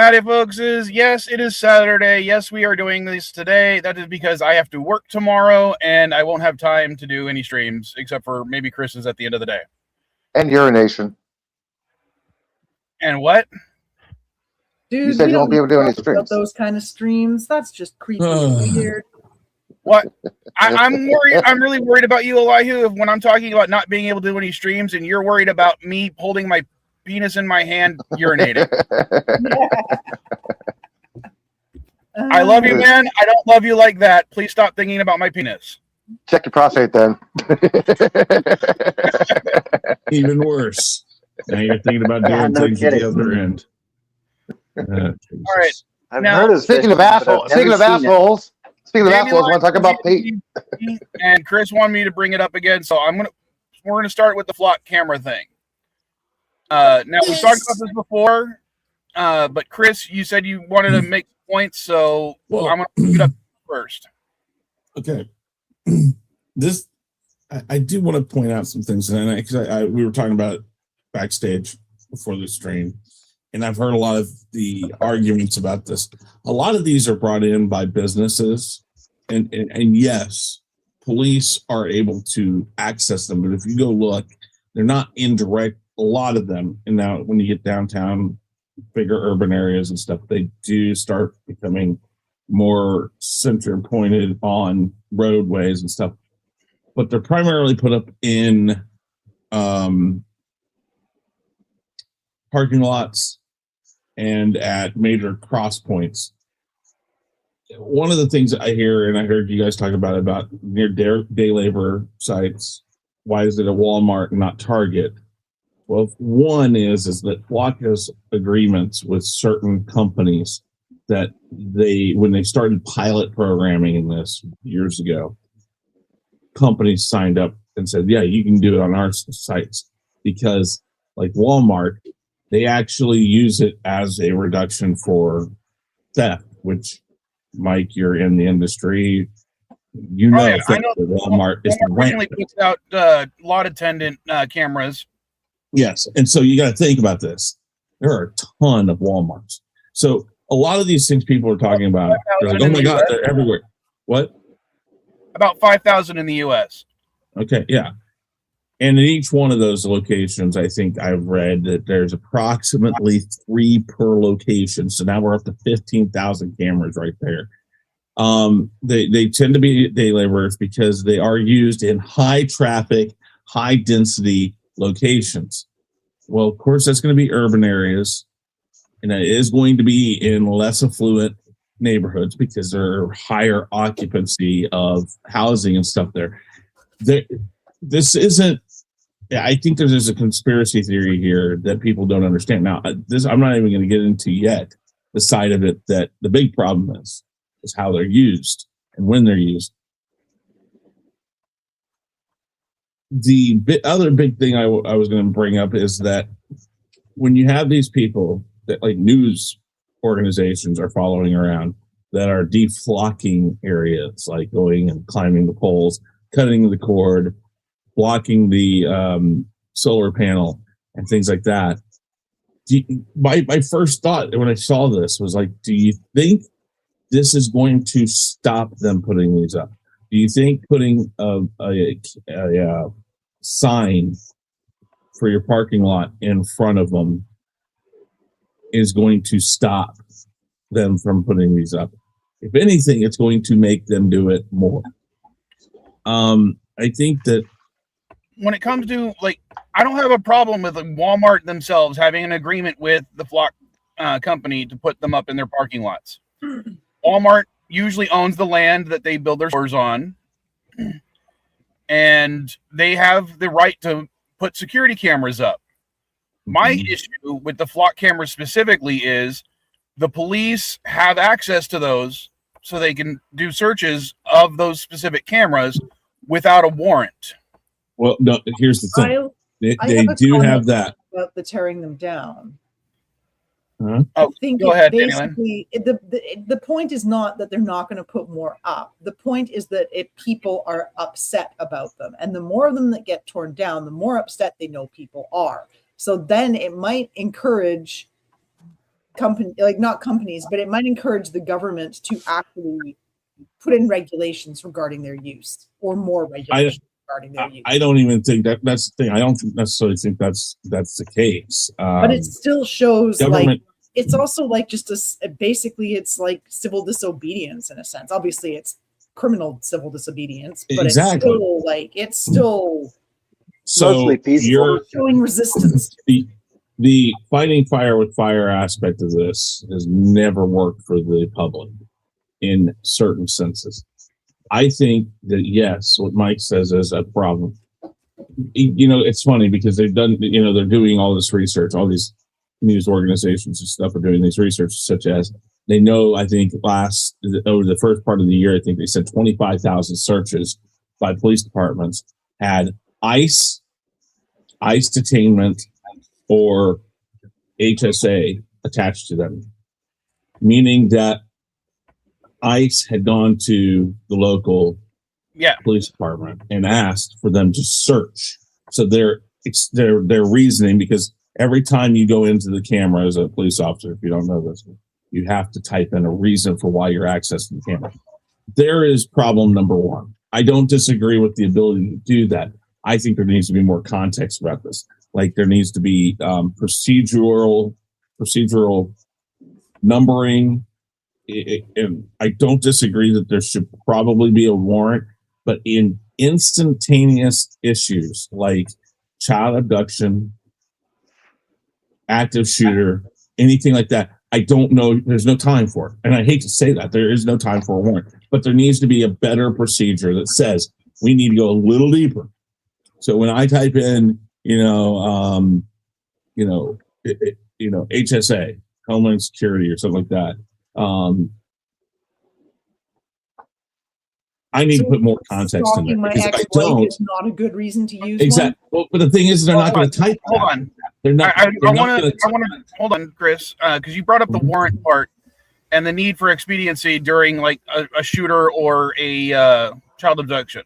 about it, folks, is yes, it is Saturday. Yes, we are doing this today. That is because I have to work tomorrow, and I won't have time to do any streams, except for maybe Chris's at the end of the day. And urination. And what? Dude, You said you won't be able to do any about streams. those kind of streams. That's just creepy and weird. What? I'm worried. I'm really worried about you, Elihu, when I'm talking about not being able to do any streams, and you're worried about me holding my penis in my hand, urinating. I love you, man. I don't love you like that. Please stop thinking about my penis. Check your prostate then. Even worse. Now you're thinking about doing things at the other end. All right. I've Now, heard of Speaking of but I've assholes, never seen it. want to talk about Pete? And Chris wanted me to bring it up again, so we're gonna start with the flock camera thing. Now we've talked about this before, but Chris, you said you wanted to make points, so I'm gonna pick it up first. Okay. I do want to point out some things, and because we were talking about it backstage before the stream, and I've heard a lot of the arguments about this. A lot of these are brought in by businesses, and yes, police are able to access them, but if you go look, they're not indirect. A lot of them, and now when you get downtown, bigger urban areas and stuff, they do start becoming more center pointed on roadways and stuff, but they're primarily put up in parking lots and at major cross points. One of the things I hear, and I heard you guys talk about near day labor sites, why is it a Walmart and not Target? Well, one is that Flock has agreements with certain companies that when they started pilot programming in this years ago, companies signed up and said, yeah, you can do it on our sites, because like Walmart, they actually use it as a reduction for theft, which, Mike, you're in the industry. You know, I know Walmart is rampant. Puts out lot attendant cameras. Yes, and so you got to think about this. There are a ton of Walmarts. So a lot of these things people are talking about, they're like, oh my God, they're everywhere. What? About 5,000 in the U.S. Okay, yeah. And in each one of those locations, I think I've read that there's approximately 3 per location. So now we're up to 15,000 cameras right there. They tend to be day laborers because they are used in high traffic, high density locations. Well, of course, that's going to be urban areas, and it is going to be in less affluent neighborhoods because there are higher occupancy of housing and stuff there. This isn't. I think there's a conspiracy theory here that people don't understand. Now, I'm not even going to get into yet the side of it that the big problem is how they're used and when they're used. The other big thing I was going to bring up is that when you have these people that like news organizations are following around that are deflocking areas, like going and climbing the poles, cutting the cord, blocking the solar panel and things like that. My first thought when I saw this was like, do you think this is going to stop them putting these up? Do you think putting a sign for your parking lot in front of them is going to stop them from putting these up? If anything, it's going to make them do it more. I think that when it comes to, like, I don't have a problem with Walmart themselves having an agreement with the Flock company to put them up in their parking lots. Walmart usually owns the land that they build their stores on, and they have the right to put security cameras up. My issue with the Flock cameras specifically is the police have access to those so they can do searches of those specific cameras without a warrant. Well, no, here's the thing. They do have that. About the tearing them down. Huh? I think go ahead, basically the point is not that they're not going to put more up. The point is that if people are upset about them, and the more of them that get torn down, the more upset they know people are. So then it might encourage company, like not companies, but it might encourage the government to actually put in regulations regarding their use, or more regulations regarding their use. I don't even think that's the thing. I don't necessarily think that's the case. But it still shows like government, it's also like just basically it's like civil disobedience in a sense. Obviously it's criminal civil disobedience, but exactly. it's still so mostly peaceful. you're showing resistance. The fighting fire with fire aspect of this has never worked for the public in certain senses. I think that yes, what Mike says is a problem. You know, it's funny because they've done, you know, they're doing all this research, all these news organizations and stuff are doing these research, such as they know, I think over the first part of the year, I think they said 25,000 searches by police departments had ICE detainment, or HSA attached to them, meaning that ICE had gone to the local police department and asked for them to search. So their reasoning, because every time you go into the camera as a police officer, if you don't know this, you have to type in a reason for why you're accessing the camera. There is problem number one. I don't disagree with the ability to do that. I think there needs to be more context about this. Like there needs to be procedural numbering. And I don't disagree that there should probably be a warrant, but in instantaneous issues like child abduction, active shooter, anything like that, I don't know. There's no time for it. And I hate to say that. There is no time for a warrant. But there needs to be a better procedure that says we need to go a little deeper. So when I type in, HSA, Homeland Security, or something like that, I need to put more context in there. My Because I ex-wife don't. is not a good reason to use Exactly. Well, but the thing is, they're not going to type that. Hold on. They're not. I they're not want gonna to hold on, Chris, because you brought up the warrant part and the need for expediency during like a shooter or a child abduction.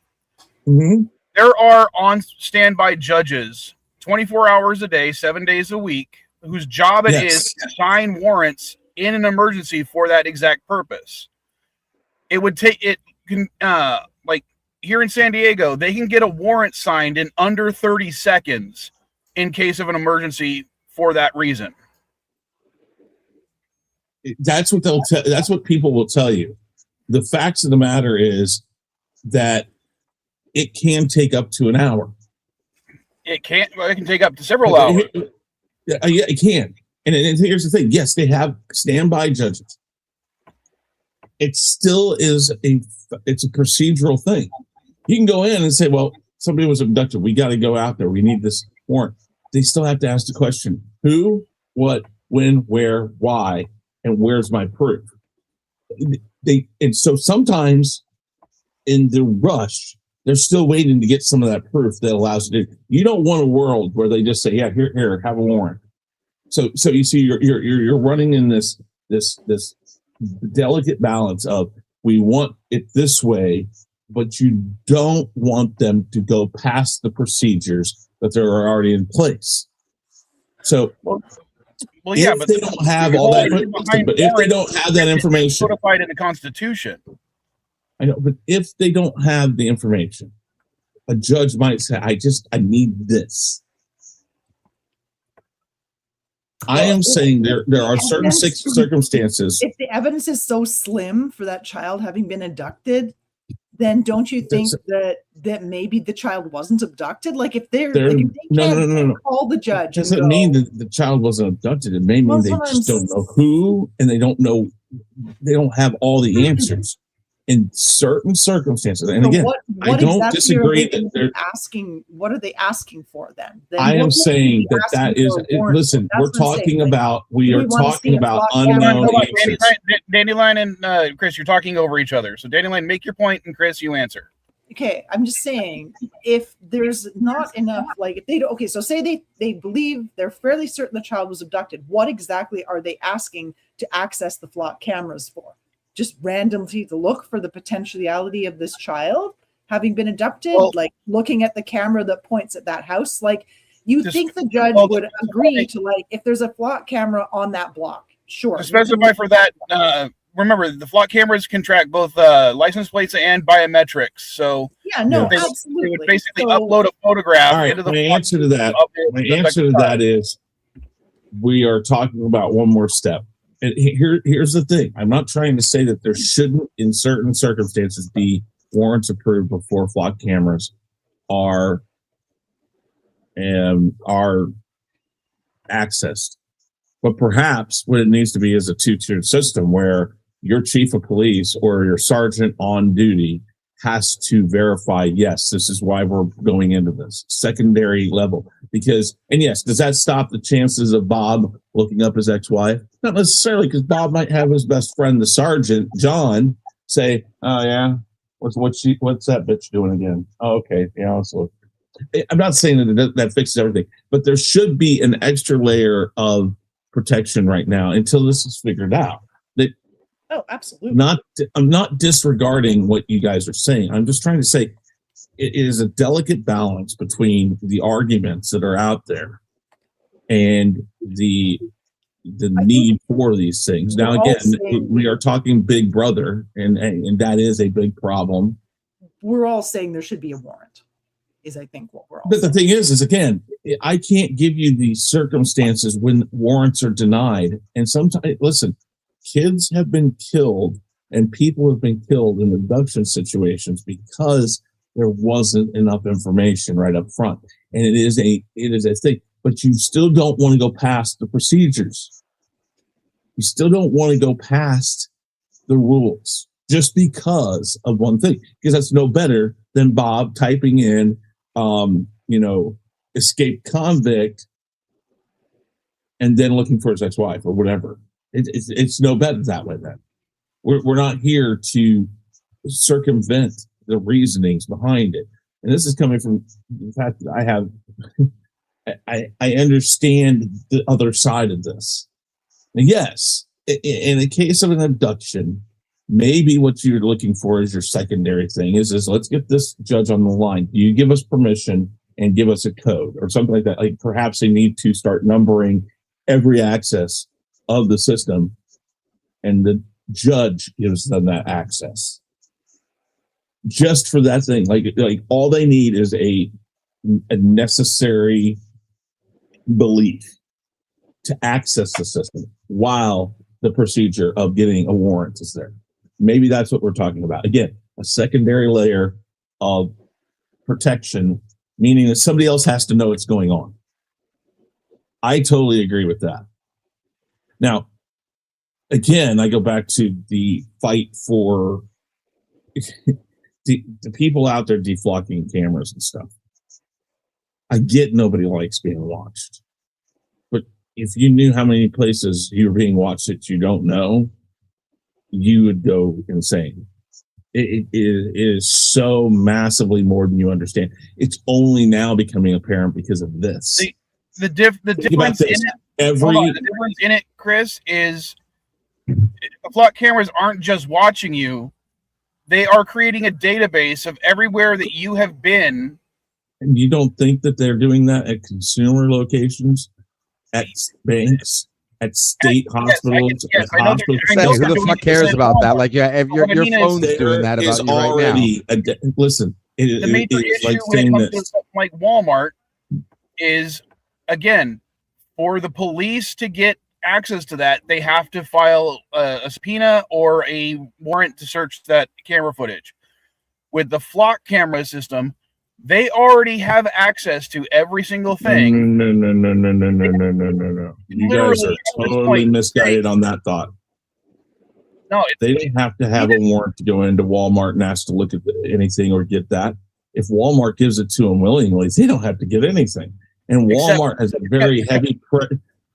Mhm. There are on standby judges 24 hours a day, 7 days a week, whose job it is to sign warrants in an emergency for that exact purpose. It would take it can like here in San Diego, they can get a warrant signed in under 30 seconds in case of an emergency for that reason. That's what that's what people will tell you. The facts of the matter is that it can take up to an hour. It can take up to several hours. Yeah, it can. And here's the thing. Yes, they have standby judges. It still is it's a procedural thing. You can go in and say, well, somebody was abducted. We got to go out there. We need this warrant. They still have to ask the question, who, what, when, where, why, and where's my proof? And so sometimes in the rush, they're still waiting to get some of that proof that allows you to. You don't want a world where they just say, "Yeah, here, have a warrant." So you see, you're running in this delicate balance of we want it this way, but you don't want them to go past the procedures that are already in place. So, well, yeah, if but they don't have all that, but if they don't have that information, codified in the Constitution. I know, but if they don't have the information, a judge might say, I need this. I am saying there are certain circumstances. If the evidence is so slim for that child having been abducted, then don't you think that maybe the child wasn't abducted? Like if they're like if they can't call the judge. It doesn't mean that the child wasn't abducted. It may mean they just don't know who, and they don't know. They don't have all the answers in certain circumstances. And again, I don't disagree that they're asking. What are they asking for then? I am saying that is. Listen, we are talking about unknown answers. Dandelion and Chris, you're talking over each other. So Dandelion, make your point, and Chris, you answer. Okay, I'm just saying if there's not enough, like if they don't. Okay, so say they believe they're fairly certain the child was abducted. What exactly are they asking to access the flock cameras for? Just randomly to look for the potentiality of this child having been abducted, like looking at the camera that points at that house. Like you think the judge would agree to, like, if there's a flock camera on that block, Sure. To specify for that, remember the flock cameras can track both license plates and biometrics. So Yeah, no, they, absolutely. they would basically So- upload a photograph All right, into the my flock answer to that, of the- my the answer to that is we are talking about one more step. And here's the thing. I'm not trying to say that there shouldn't, in certain circumstances, be warrants approved before flock cameras are accessed. But perhaps what it needs to be is a two-tiered system where your chief of police or your sergeant on duty has to verify, yes, this is why we're going into this secondary level. Because, and yes, does that stop the chances of Bob looking up his ex-wife? Not necessarily, because Bob might have his best friend, the sergeant, John, say, oh yeah, what's that bitch doing again? Oh, okay. Yeah. So I'm not saying that fixes everything, but there should be an extra layer of protection right now until this is figured out. Oh, absolutely. I'm not disregarding what you guys are saying. I'm just trying to say it is a delicate balance between the arguments that are out there and the need for these things. Now, again, we are talking Big Brother, and that is a big problem. We're all saying there should be a warrant, is I think what we're all But saying. the thing is again, I can't give you the circumstances when warrants are denied. And sometimes, listen, kids have been killed and people have been killed in abduction situations because there wasn't enough information right up front. And it is a thing, but you still don't want to go past the procedures. You still don't want to go past the rules just because of one thing, because that's no better than Bob typing in, escaped convict and then looking for his ex-wife or whatever. It's no better that way. Then we're not here to circumvent the reasonings behind it. And this is coming from the fact that I understand the other side of this. And yes, in the case of an abduction, maybe what you're looking for is your secondary thing is let's get this judge on the line. Do you give us permission and give us a code or something like that? Like perhaps they need to start numbering every access of the system, and the judge gives them that access just for that thing. Like all they need is a necessary belief to access the system while the procedure of getting a warrant is there. Maybe that's what we're talking about. Again, a secondary layer of protection, meaning that somebody else has to know what's going on. I totally agree with that. Now, again, I go back to the fight for the people out there deflocking cameras and stuff. I get nobody likes being watched. But if you knew how many places you were being watched that you don't know, you would go insane. It is so massively more than you understand. It's only now becoming apparent because of this. The difference in it. The difference in it, Chris, is the flock cameras aren't just watching you; they are creating a database of everywhere that you have been. And you don't think that they're doing that at consumer locations, at banks, at state hospitals? Yes, I know Who the fuck cares about that? Like, yeah, if your phone's There doing that about is you right now. Listen, the major is issue like when it saying comes to this. stuff like Walmart is, again, for the police to get access to that, they have to file a subpoena or a warrant to search that camera footage. With the flock camera system, they already have access to every single thing. No. You guys are totally misguided on that thought. No, They don't have to have a warrant to go into Walmart and ask to look at anything or get that. If Walmart gives it to them willingly, they don't have to get anything. And Walmart has a very heavy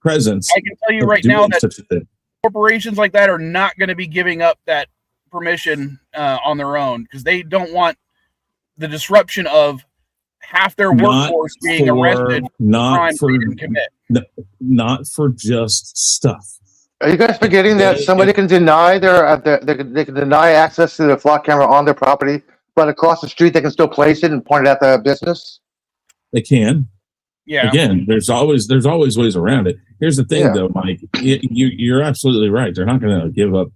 presence. I can tell you right now that corporations like that are not going to be giving up that permission on their own because they don't want the disruption of half their workforce being arrested for crimes they didn't commit. Not for just stuff. Are you guys forgetting that somebody can deny they can deny access to the flock camera on their property, but across the street they can still place it and point it at the business? They can. Yeah. Again, there's always ways around it. Here's the thing, Yeah. though, Mike. You're absolutely right. They're not going to give up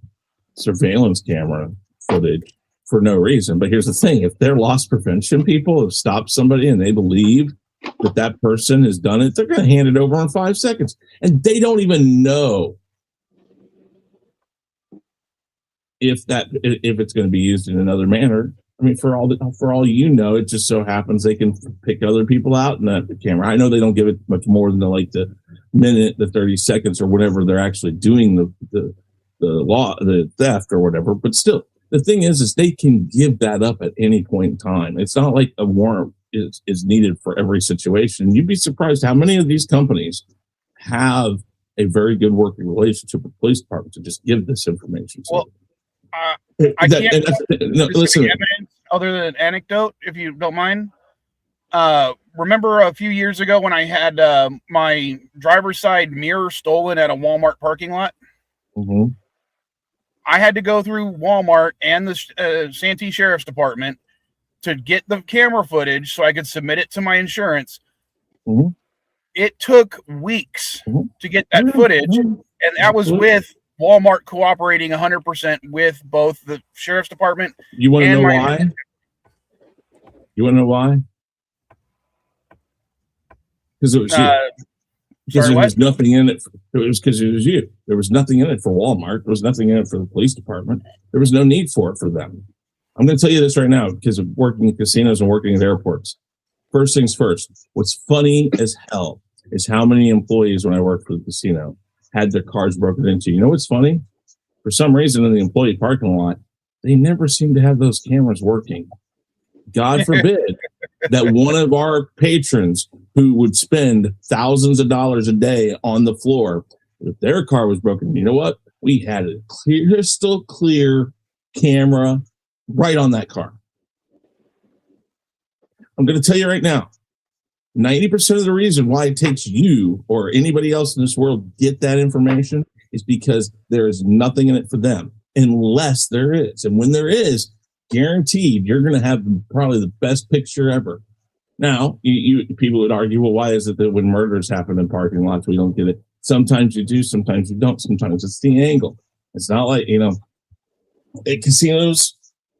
surveillance camera footage for no reason. But here's the thing: if they're loss prevention people have stopped somebody and they believe that person has done it, they're going to hand it over in 5 seconds, and they don't even know if it's going to be used in another manner. I mean, for all you know, it just so happens they can pick other people out in the camera. I know they don't give it much more than the minute, the 30 seconds, or whatever they're actually doing the theft or whatever. But still, the thing is they can give that up at any point in time. It's not like a warrant is needed for every situation. You'd be surprised how many of these companies have a very good working relationship with police departments to just give this information. Well, I can't listen. Evidence other than anecdote, if you don't mind. Remember a few years ago when I had my driver's side mirror stolen at a Walmart parking lot? Mm-hmm. I had to go through Walmart and the Santee Sheriff's Department to get the camera footage so I could submit it to my insurance. Mm-hmm. It took weeks to get that footage, and that was with Walmart cooperating 100% with both the Sheriff's Department. You want to know why? You want to know why? Because it was you. Because there was nothing in it. It was because it was you. There was nothing in it for Walmart. There was nothing in it for the police department. There was no need for it for them. I'm going to tell you this right now because of working in casinos and working at airports. First things first, what's funny as hell is how many employees when I worked for the casino had their cars broken into. You know what's funny? For some reason in the employee parking lot, they never seem to have those cameras working. God forbid that one of our patrons who would spend thousands of dollars a day on the floor, if their car was broken, you know what? We had a crystal clear camera right on that car. I'm going to tell you right now, 90% of the reason why it takes you or anybody else in this world to get that information is because there is nothing in it for them, unless there is. And when there is, guaranteed, you're going to have probably the best picture ever. Now, you people would argue, well, why is it that when murders happen in parking lots, we don't get it? Sometimes you do, sometimes you don't. Sometimes it's the angle. It's not like, at casinos,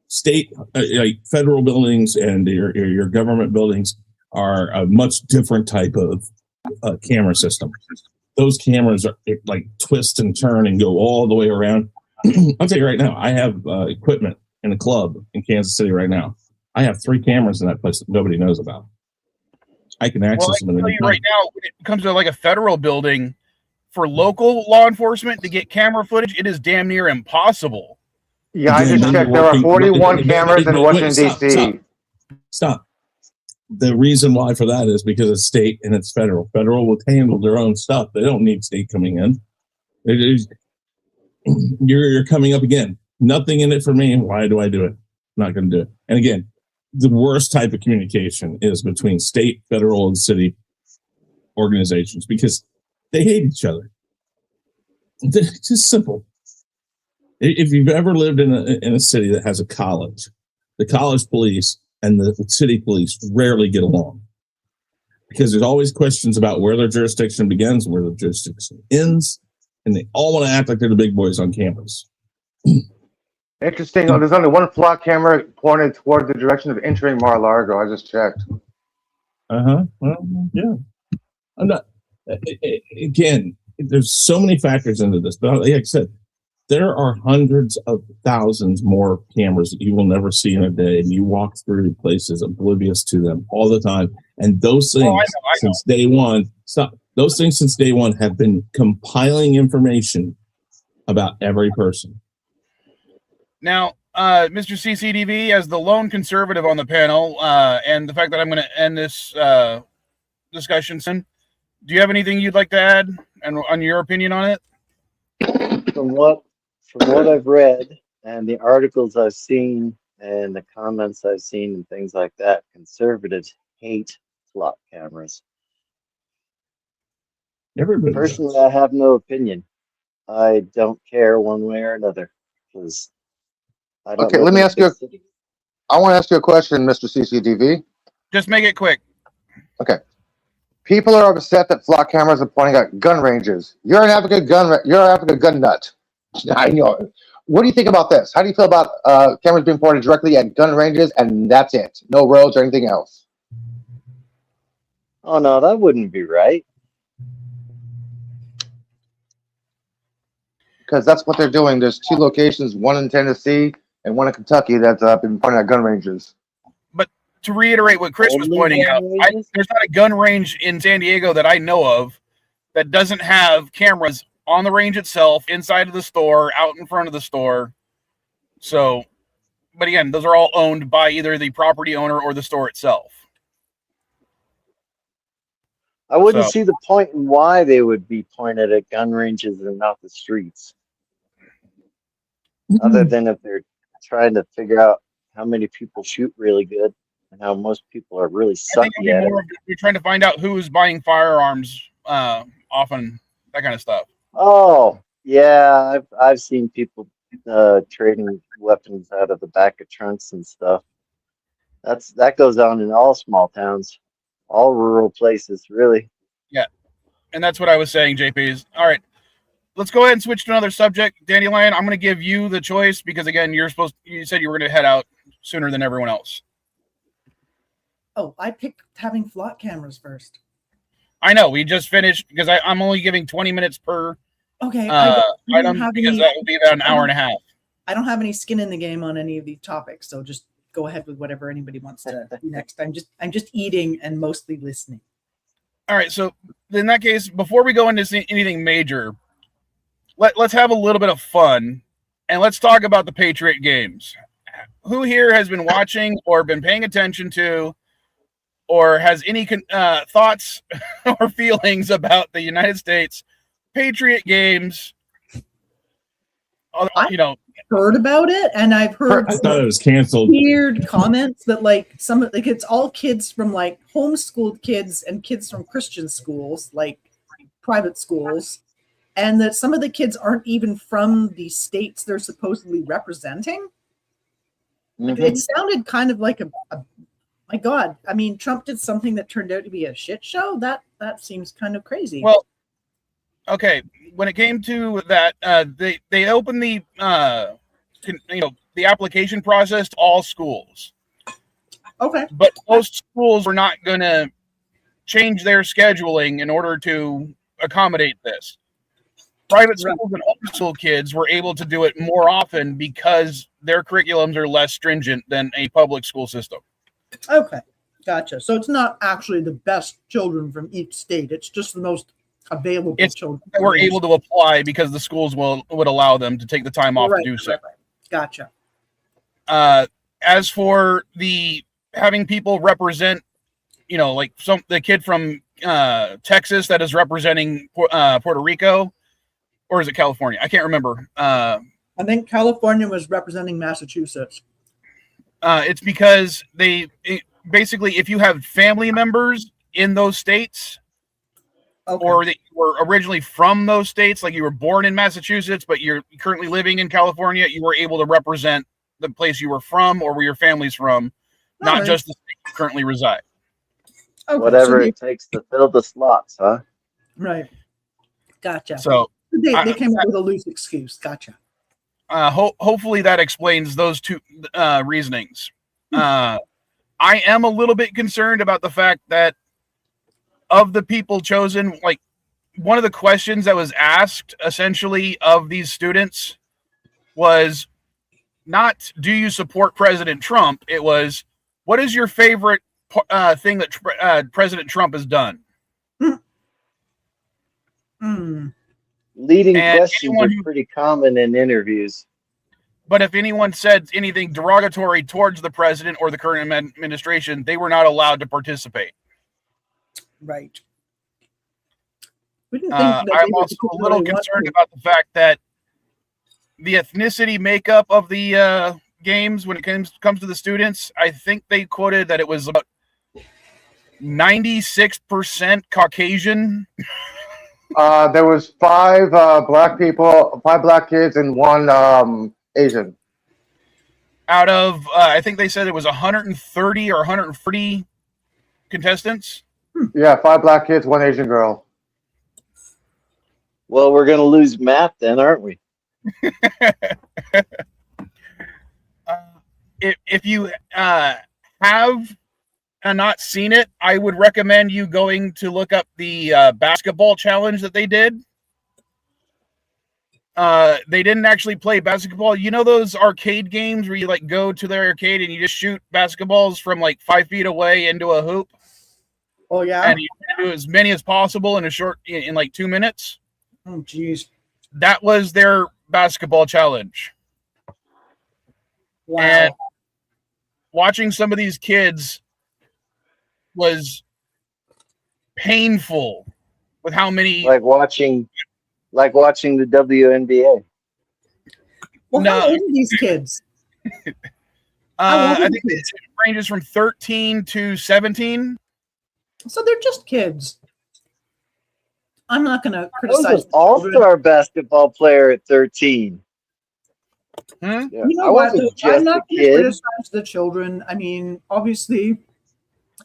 state, like federal buildings and your government buildings are a much different type of camera system. Those cameras are like twist and turn and go all the way around. I'll tell you right now, I have equipment in a club in Kansas City right now. I have 3 cameras in that place that nobody knows about. I can access them. Right now, when it comes to like a federal building, for local law enforcement to get camera footage, it is damn near impossible. Yeah, I just checked. There are 41 cameras in Washington, D.C. Stop. The reason why for that is because it's state and it's federal. Federal will handle their own stuff. They don't need state coming in. You're coming up again. Nothing in it for me. Why do I do it? I'm not going to do it. And again, the worst type of communication is between state, federal, and city organizations because they hate each other. It's just simple. If you've ever lived in a city that has a college, the college police and the city police rarely get along because there's always questions about where their jurisdiction begins, where their jurisdiction ends, and they all want to act like they're the big boys on campus. Interesting. Oh, there's only one flock camera pointed toward the direction of entering Mar-a-Lago. I just checked. Well, yeah. I'm not. Again, there's so many factors into this, but like I said, there are hundreds of thousands more cameras that you will never see in a day, and you walk through places oblivious to them all the time. And those things since day one, those things since day one have been compiling information about every person. Now, Mr. CCDV, as the lone conservative on the panel, and the fact that I'm going to end this discussion soon, do you have anything you'd like to add and on your opinion on it? From what I've read and the articles I've seen and the comments I've seen and things like that, conservatives hate flock cameras. Everybody Personally, I have no opinion. I don't care one way or another because I don't. Okay, let me ask you. I want to ask you a question, Mr. CCDV. Just make it quick. Okay. People are upset that flock cameras are pointing at gun ranges. You're an advocate gun nut. I know. What do you think about this? How do you feel about cameras being pointed directly at gun ranges and that's it? No roads or anything else? Oh no, that wouldn't be right. Because that's what they're doing. There's 2 locations, one in Tennessee and one in Kentucky, that's been pointing at gun ranges. To reiterate what Chris was Only pointing out, gun ranges? there's not a gun range in San Diego that I know of that doesn't have cameras on the range itself, inside of the store, out in front of the store. So, but again, those are all owned by either the property owner or the store itself. I wouldn't So- see the point in why they would be pointed at gun ranges and not the streets, other than if they're trying to figure out how many people shoot really good and how most people are really I think sucky at it'd be it. more of you're trying to find out who's buying firearms often, that kind of stuff. Oh, yeah, I've seen people trading weapons out of the back of trunks and stuff. That goes on in all small towns, all rural places, really. And that's what I was saying, JP's. All right. Let's go ahead and switch to another subject. Dandelion, I'm going to give you the choice because, again, you said you were going to head out sooner than everyone else. Oh, I picked having flock cameras first. I know. We just finished because I'm only giving 20 minutes per Okay. I don't item have because any- that will be about an hour and a half. I don't have any skin in the game on any of these topics, so just go ahead with whatever anybody wants to do next. I'm just eating and mostly listening. All right. So in that case, before we go into anything major, let's have a little bit of fun and let's talk about the Patriot games. Who here has been watching or been paying attention to or has any thoughts or feelings about the United States Patriot games? You know, Heard about it, and I've heard I thought it was canceled. weird comments that like it's all kids from like homeschooled kids and kids from Christian schools, like private schools, and that some of the kids aren't even from the states they're supposedly representing. Like, Mhm. it sounded kind of like a my God. I mean, Trump did something that turned out to be a shit show. That seems kind of crazy. well, okay. When it came to that, they opened the the application process to all schools, okay, but most schools were not going to change their scheduling in order to accommodate this. Private schools and homeschool kids were able to do it more often because their curriculums are less stringent than a public school system. okay, gotcha. So it's not actually the best children from each state. It's just the most available It's- children. They were able to apply because the schools would allow them to take the time off Right, to do so. right. Gotcha. As for the having people represent, like the kid from Texas that is representing Puerto Rico, or is it California? I can't remember. I think California was representing Massachusetts. It's because basically, if you have family members in those states, Okay. or that you were originally from those states, like you were born in Massachusetts, but you're currently living in California, you were able to represent the place you were from or where your family's from, not Alright. just the state you currently reside. Okay, Whatever so they- it takes to fill the slots, huh? right. Gotcha. So They came up with a loose excuse. Gotcha. hopefully that explains those two reasonings. I am a little bit concerned about the fact that of the people chosen, like one of the questions that was asked essentially of these students was not, do you support President Trump? It was, what is your favorite thing that President Trump has done? Hmm. Leading And questions anyone are who- pretty common in interviews. But if anyone said anything derogatory towards the president or the current administration, they were not allowed to participate. Right. We didn't think that they I'm were also a little particularly concerned wanting- about the fact that the ethnicity makeup of the games when it comes to the students, I think they quoted that it was about 96% Caucasian. There was 5 black people, 5 black kids, and 1 Asian. Out of I think they said it was 130 or 140 contestants. Yeah, 5 black kids, 1 Asian girl. Well, we're gonna lose Matt then, aren't we? If you have not seen it, I would recommend you going to look up the basketball challenge that they did. They didn't actually play basketball. You know those arcade games where you like go to the arcade and you just shoot basketballs from like 5 feet away into a hoop, Oh yeah. and you do as many as possible in like 2 minutes. Oh geez. That was their basketball challenge. Wow. And watching some of these kids was painful with how many. Like watching the WNBA. Well, No. how old are these kids? How old are I the think it kids? ranges from 13 to 17. So they're just kids. I'm not going to I was criticize an the children. all-star basketball player at 13. Hmm? Yeah, You know I what? wasn't I'm just not a going to kid. criticize the children. I mean, obviously,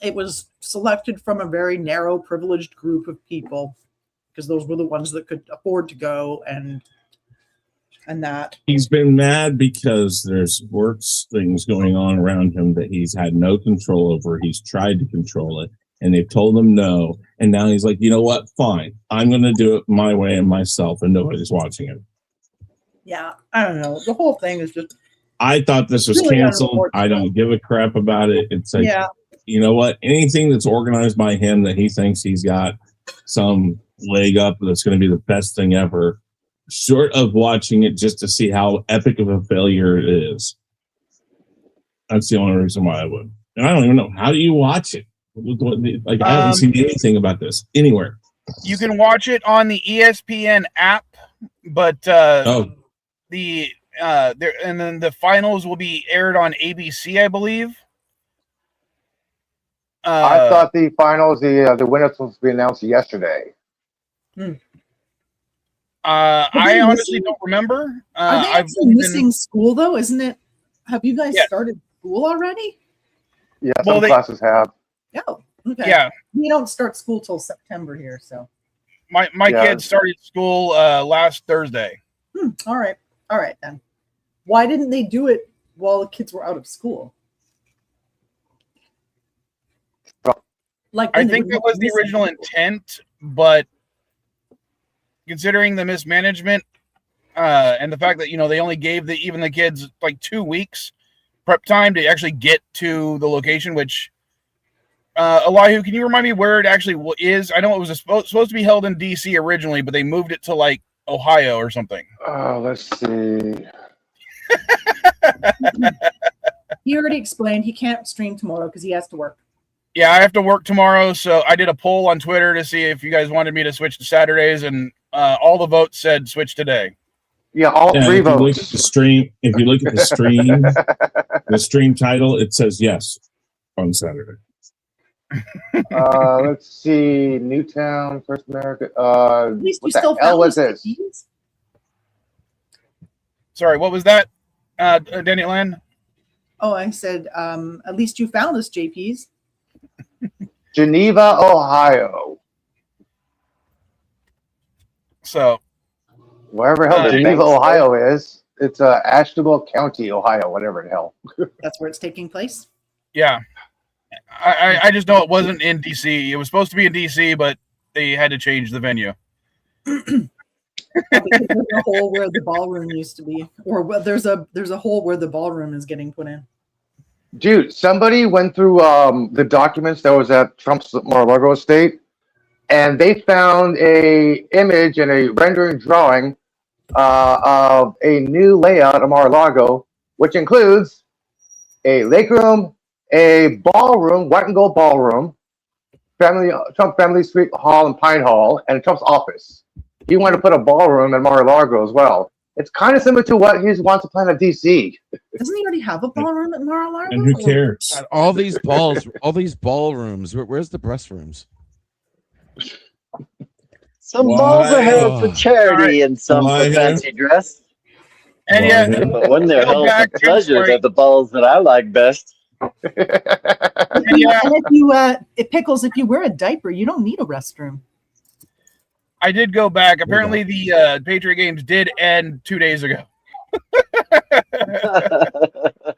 it was selected from a very narrow, privileged group of people because those were the ones that could afford to go and that. He's been mad because there's worse things going on around him that he's had no control over. He's tried to control it, and they've told him no. And now he's like, you know what? Fine. I'm going to do it my way and myself, and nobody's watching it. Yeah, I don't know. The whole thing is just I thought this was Really canceled. unfortunate. I don't give a crap about it. It's like, yeah. you know what? Anything that's organized by him that he thinks he's got some leg up that's going to be the best thing ever, short of watching it just to see how epic of a failure it is. That's the only reason why I would. And I don't even know. How do you watch it? Like, I haven't seen anything about this anywhere. You can watch it on the ESPN app, but the there, and then the finals will be aired on ABC, I believe. I thought the finals, the winners was supposed to be announced yesterday. I honestly don't remember. Are they I've actually only missing school though? Isn't it? Have you guys Yes. started school already? Yeah, Well, some they- classes have. Oh, okay. yeah, We don't start school till September here, so. my Yeah. kids started school last Thursday. All right then. Why didn't they do it while the kids were out of school? Like I when they think were that was the missing original people. intent, but considering the mismanagement and the fact that they only gave even the kids like 2 weeks prep time to actually get to the location, which Elihu, can you remind me where it actually is? I know it was supposed to be held in DC originally, but they moved it to like Ohio or something. Oh, let's see. He already explained he can't stream tomorrow because he has to work. Yeah, I have to work tomorrow, so I did a poll on Twitter to see if you guys wanted me to switch to Saturdays, and all the votes said switch today. Yeah, all Yeah, 3 if you look votes. at the stream, the stream title, it says yes on Saturday. Let's see. Newtown, First America. At least you What the still hell found was those this? CDs? Sorry, what was that, Daniel Land? Oh, I said, at least you found us, JPs. Geneva, Ohio. So Wherever the hell Thanks, Geneva, man. Ohio is. It's Ashtabula County, Ohio, whatever the hell. That's where it's taking place. yeah, I just know it wasn't in DC. It was supposed to be in DC, but they had to change the venue. Probably 'cause there's a hole where the ballroom used to be, or there's a hole where the ballroom is getting put in. Dude, somebody went through the documents that was at Trump's Mar-a-Lago estate, and they found a image and a rendering drawing of a new layout of Mar-a-Lago, which includes a lake room, a ballroom, white and gold ballroom, Trump Family Suite Hall and Pine Hall, and Trump's office. He wanted to put a ballroom in Mar-a-Lago as well. It's kind of similar to what he wants to plan at DC. Doesn't he already have a ballroom at Mar-a-Lago? And who cares? God, all these ballrooms. Where's the breast rooms? Some Why? balls are held for charity and some Why? for fancy dress. And Well, yeah, yeah. But when they're Go held back for to pleasure, where- they're the balls that I like best. Yeah. And if you, it pickles, if you wear a diaper, you don't need a restroom. I did go back. Apparently, the Patriot games did end 2 days ago.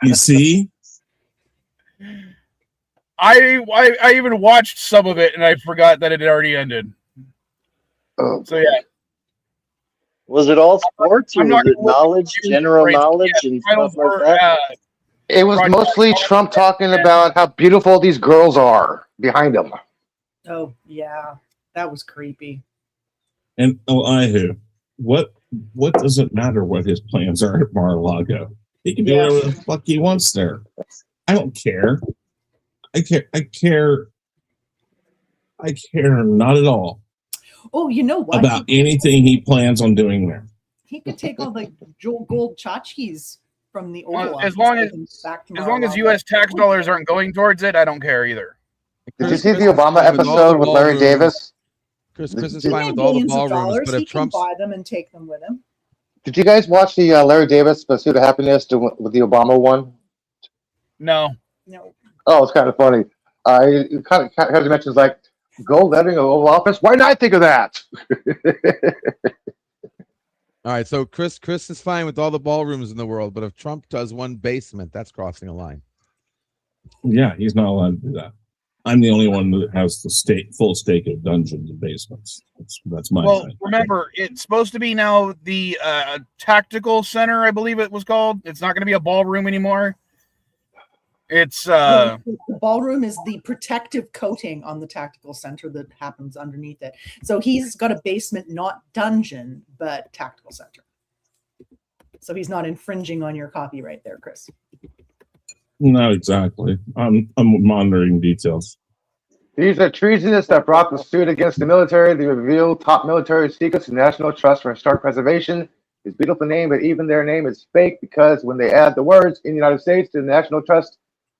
You see? I even watched some of it and I forgot that it had already ended. Oh, So yeah, Was it all sports or I'm was not it gonna knowledge, give general praise. knowledge Yeah, and finals stuff like were, that? it was mostly Trump talking about how beautiful these girls are behind him. Oh, yeah. That was creepy. And what does it matter what his plans are at Mar-a-Lago? He can do Yeah. whatever the fuck he wants there. I don't care. I care not at all Oh, you know what? about anything he plans on doing there. He could take all the gold tchotchkes from the Oval as Office long and back to as long as Mar-a-Lago. U.S. tax dollars aren't going towards it, I don't care either. Did you see the Obama episode with Larry Davis? Chris is He fine made with all the billions of ballrooms, dollars. but He if can Trump's buy them and take them with him. Did you guys watch the Larry Davis Pursuit of Happiness with the Obama one? No. No. Oh, it's kind of funny. It kind of mentions like gold letting of Oval Office. Why didn't I think of that? all right, so Chris is fine with all the ballrooms in the world, but if Trump does one basement, that's crossing a line. Yeah, he's not allowed to do that. I'm the only one that has the full stake of dungeons and basements. That's my. Well, side. remember, it's supposed to be now the tactical center, I believe it was called. It's not going to be a ballroom anymore. It's The ballroom is the protective coating on the tactical center that happens underneath it. So he's got a basement, not dungeon, but tactical center. So he's not infringing on your copyright there, Chris. Not exactly. I'm monitoring details. These are treasonous that brought the suit against the military. They reveal top military secrets and National Trust for Historic Preservation. His beautiful name, but even their name is fake because when they add the words in the United States to the National Trust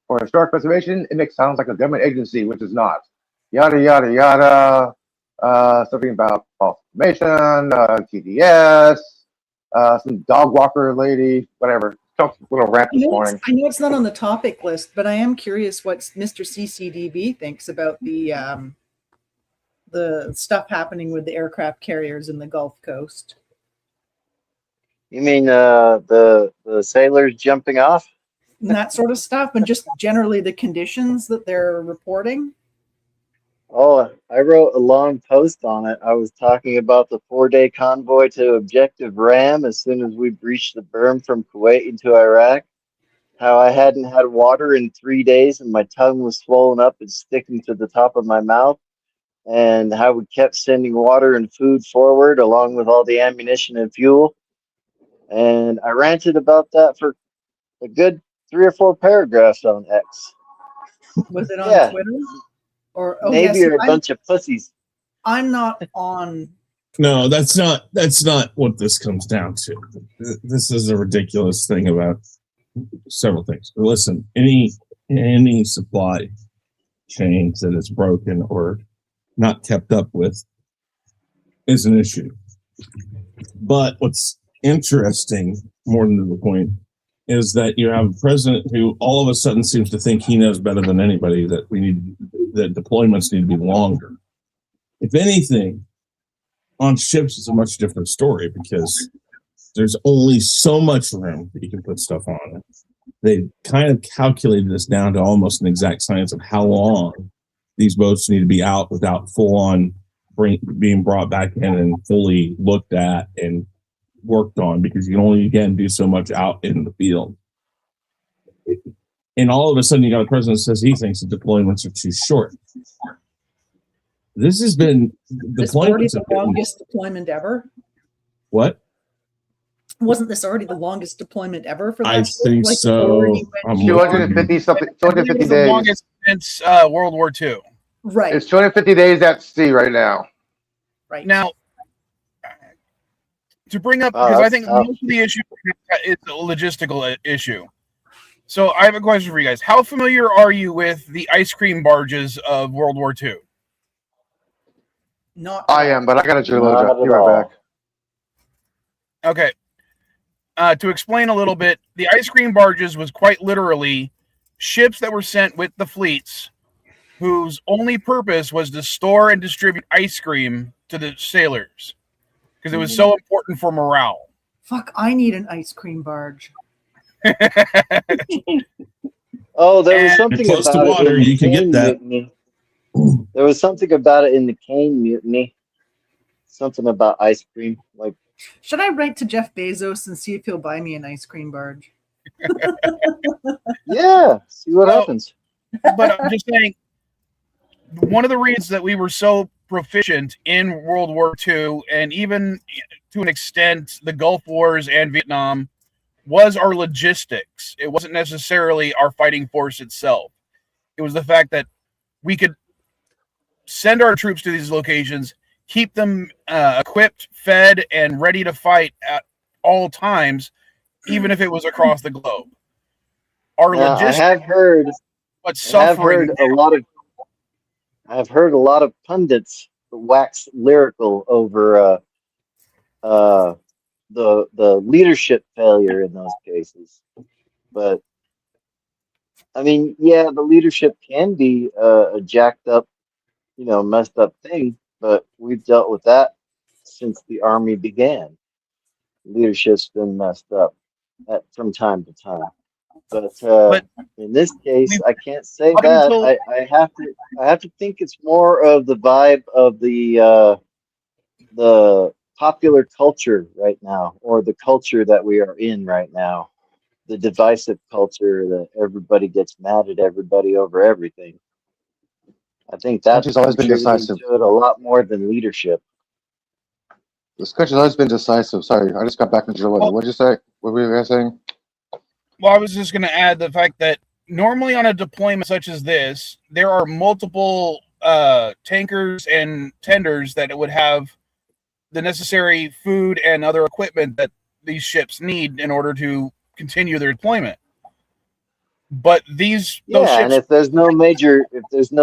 for Historic Preservation, it makes sounds like a government agency, which is not. Yada yada yada. Something about false information, TDS, some dog walker lady, whatever. Trump's little rant this morning. I know it's not on the topic list, but I am curious what Mr. CCDB thinks about the stuff happening with the aircraft carriers in the Gulf Coast. You mean the sailors jumping off? And that sort of stuff, and just generally the conditions that they're reporting. Oh, I wrote a long post on it. I was talking about the 4-day convoy to Objective Ram as soon as we breached the berm from Kuwait into Iraq. How I hadn't had water in 3 days and my tongue was swollen up and sticking to the top of my mouth. And how we kept sending water and food forward along with all the ammunition and fuel. And I ranted about that for a good 3 or 4 paragraphs on X. Was it on Yeah. Twitter? Or Maybe you're a bunch of pussies. I'm not on. No, that's not what this comes down to. This is a ridiculous thing about several things. Listen, any supply chain that is broken or not kept up with is an issue. But what's interesting, more than the point, is that you have a president who all of a sudden seems to think he knows better than anybody that that deployments need to be longer. If anything, on ships it's a much different story because there's only so much room that you can put stuff on it. They kind of calculated this down to almost an exact science of how long these boats need to be out without full on being brought back in and fully looked at and worked on, because you can only again do so much out in the field. And all of a sudden you got a president that says he thinks the deployments are too short. This has been This already deployments the longest deployment ever. what? Wasn't this already the longest deployment ever for that? I ship? think Like, so. already went- 250 something, I believe 250 it's the days. longest since World War II. Right. It's 250 days at sea right now. Right. Now, to bring up, Oh, because I that's think tough. most of the issue is a logistical issue. So I have a question for you guys. How familiar are you with the ice cream barges of World War II? Not. I am, but I got a Julo Not job. at Be right all. back. Okay. To explain a little bit, the ice cream barges was quite literally ships that were sent with the fleets whose only purpose was to store and distribute ice cream to the sailors because it was so important for morale. Fuck, I need an ice cream barge. Oh, there was And something close to about it water, in the you can get Kane that. Mutiny. There was something about it in the Kane Mutiny. Something about ice cream. Like, Should I write to Jeff Bezos and see if he'll buy me an ice cream barge? yeah, see what Well, happens. But I'm just saying, one of the reasons that we were so proficient in World War II and even to an extent the Gulf Wars and Vietnam was our logistics. It wasn't necessarily our fighting force itself. It was the fact that we could send our troops to these locations, keep them equipped, fed, and ready to fight at all times, even if it was across the globe. Our Now, I logistics, have heard but I have suffering. heard a lot of pundits wax lyrical over the leadership failure in those cases. But I mean, yeah, the leadership can be a jacked up, messed up thing, but we've dealt with that since the army began. Leadership's been messed up from time to time. But in this case, I can't say up that. until- I have to think it's more of the vibe of the popular culture right now, or the culture that we are in right now, the divisive culture that everybody gets mad at everybody over everything. I think that's Country's always been contributing decisive. to it a lot more than leadership. This country's always been decisive. Sorry, I just got back into July. What'd you say? What were you guys saying? Well, I was just going to add the fact that normally on a deployment such as this, there are multiple tankers and tenders that would have the necessary food and other equipment that these ships need in order to continue their deployment. But those Yeah, and ships, if there's no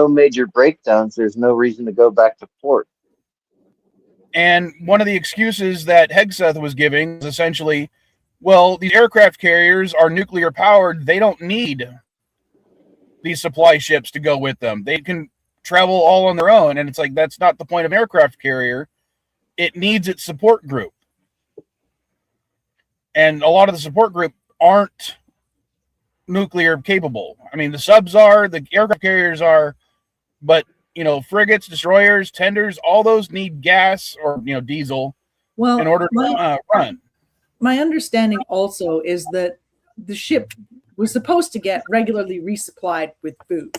major breakdowns, there's no reason to go back to port. and one of the excuses that Hegseth was giving is essentially, well, these aircraft carriers are nuclear powered. They don't need these supply ships to go with them. They can travel all on their own. And it's like, that's not the point of an aircraft carrier. It needs its support group. And a lot of the support group aren't nuclear capable. I mean, the subs are, the aircraft carriers are, but frigates, destroyers, tenders, all those need gas or diesel Well, in order to run. my understanding also is that the ship was supposed to get regularly resupplied with food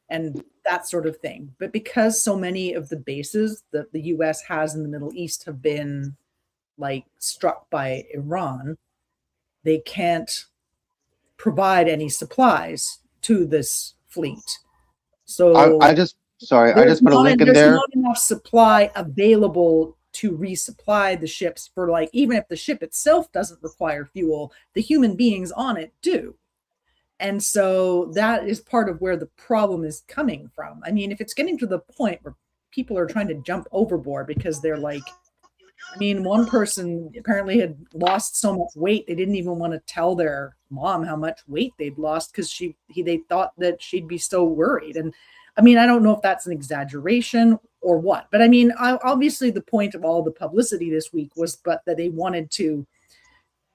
and that sort of thing. But because so many of the bases that the US has in the Middle East have been struck by Iran, they can't provide any supplies to this fleet. So I just put a link in there's there. not enough supply available to resupply the ships for even if the ship itself doesn't require fuel, the human beings on it do. And so that is part of where the problem is coming from. I mean, if it's getting to the point where people are trying to jump overboard because they're one person apparently had lost so much weight they didn't even want to tell their mom how much weight they'd lost because they thought that she'd be so worried. And I don't know if that's an exaggeration or what, but obviously the point of all the publicity this week was that they wanted to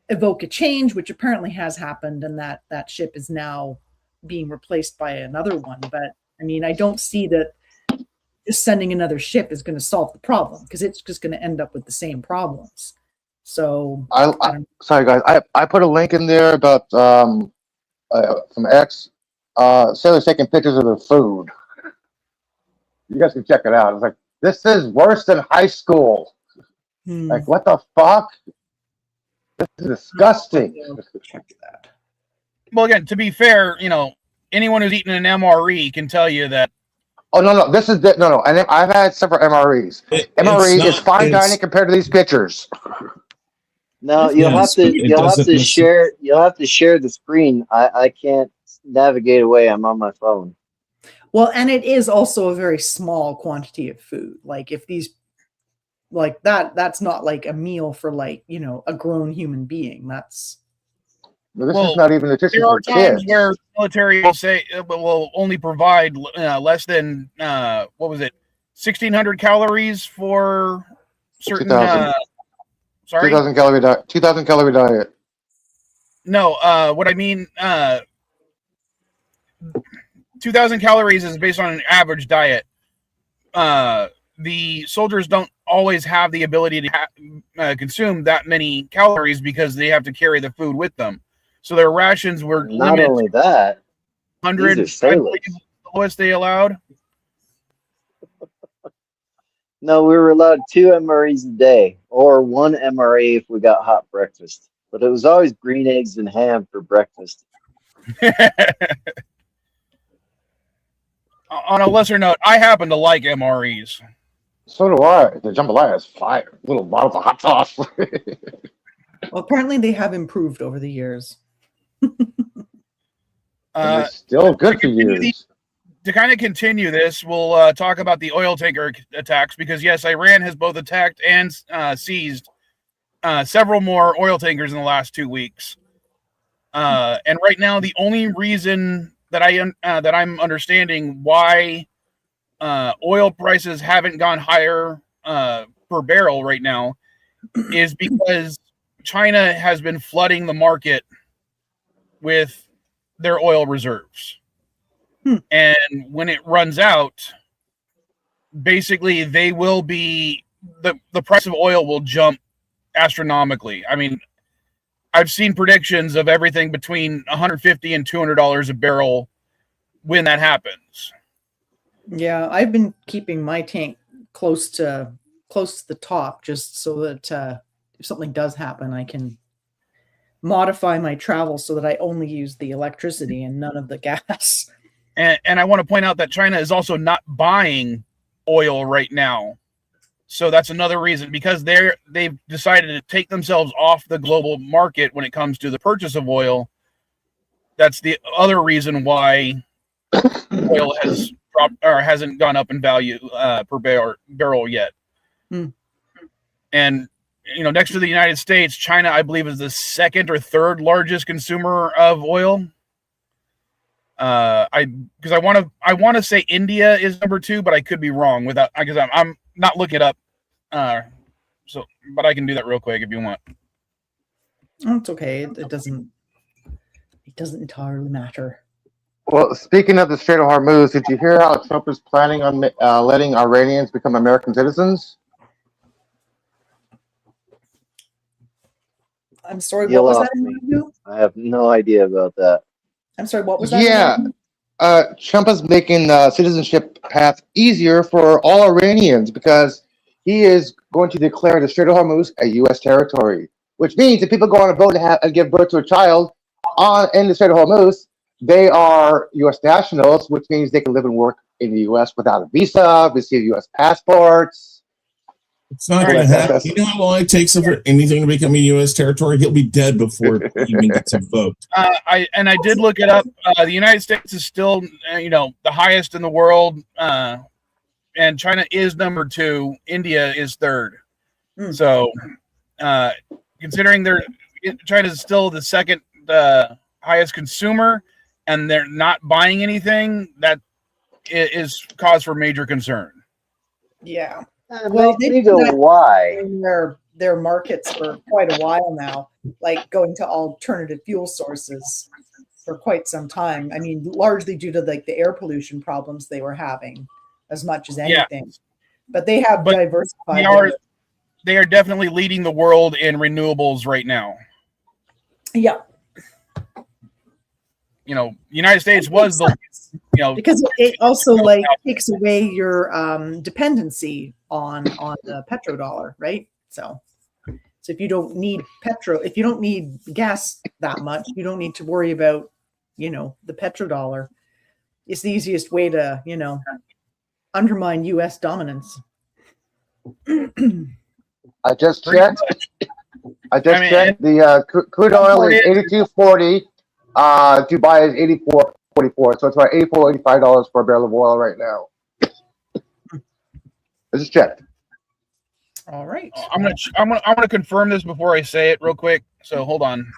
evoke a change, which apparently has happened, and that ship is now being replaced by another one. But I don't see that just sending another ship is going to solve the problem, because it's just going to end up with the same problems. So Sorry guys, I put a link in there about from X. Sailors taking pictures of their food. You guys can check it out. It's like, this is worse than high school. Like, what the fuck? This is disgusting. check that. Well, again, to be fair, anyone who's eaten an MRE can tell you that. Oh no, this is no. And I've had several MREs. MRE is fine dining compared to these pictures. No, you'll have to share the screen. I can't navigate away. I'm on my phone. Well, and it is also a very small quantity of food. If these that's not a meal for a grown human being. That's This Well, is not even nutrition there for are times kids. where the military will say will only provide less than what was it, 1,600 calories for certain. 2,000. Sorry, 2,000 calorie diet. 2,000 calorie diet. no. What I mean, 2,000 calories is based on an average diet. The soldiers don't always have the ability to consume that many calories because they have to carry the food with them. So their rations were Not limited only that, to 100. these are I believe, sailors. the lowest they allowed. No, we were allowed 2 MREs a day, or 1 MRE if we got hot breakfast. But it was always green eggs and ham for breakfast. On a lesser note, I happen to like MREs. So do I. The jambalaya is fire. Little bottles of hot sauce. Well, apparently they have improved over the years. And it's still good for continue you. To kind of continue this, we'll talk about the oil tanker attacks because yes, Iran has both attacked and seized several more oil tankers in the last 2 weeks. And right now, the only reason that I'm understanding why oil prices haven't gone higher per barrel right now is because China has been flooding the market with their oil reserves. And when it runs out, basically they will be the price of oil will jump astronomically. I mean, I've seen predictions of everything between $150 and $200 a barrel when that happens. Yeah, I've been keeping my tank close to the top just so that if something does happen, I can modify my travel so that I only use the electricity and none of the gas. And I want to point out that China is also not buying oil right now. So that's another reason, because they've decided to take themselves off the global market when it comes to the purchase of oil. That's the other reason why oil has dropped or hasn't gone up in value per barrel yet. And next to the United States, China, I believe, is the second or third largest consumer of oil. I want to say India is number 2, but I could be wrong because I'm not looking it up. But I can do that real quick if you want. Oh, it's okay. It doesn't entirely matter. Well, speaking of the Strait of Hormuz, did you hear how Trump is planning on letting Iranians become American citizens? I'm sorry, what was that? I have no idea about that. I'm sorry, what was that? Yeah, Trump is making the citizenship path easier for all Iranians because he is going to declare the Strait of Hormuz a U.S. territory, which means if people go on a boat and give birth to a child in the Strait of Hormuz, they are U.S. nationals, which means they can live and work in the U.S. without a visa, receive U.S. passports. It's not going to happen. You know how long it takes for anything to become a U.S. territory? He'll be dead before it even gets invoked. I did look it up. The United States is still, the highest in the world, and China is number 2. India is 3rd. So, considering China is still the second highest consumer, and they're not buying anything, that is cause for major concern. Yeah. Well, they go why in their markets for quite a while now, like going to alternative fuel sources for quite some time. I mean, largely due to the air pollution problems they were having, as much as anything. Yeah. But they have diversified. They are definitely leading the world in renewables right now. Yeah. United States was the because it also takes away your dependency on the petrodollar, right? So if you don't need if you don't need gas that much, you don't need to worry about the petrodollar. It's the easiest way to undermine U.S. dominance. I just checked. The crude oil is $82.40. Dubai is $84.44, so it's about $85 for a barrel of oil right now. I just checked. All right. I'm gonna confirm this before I say it real quick. So hold on.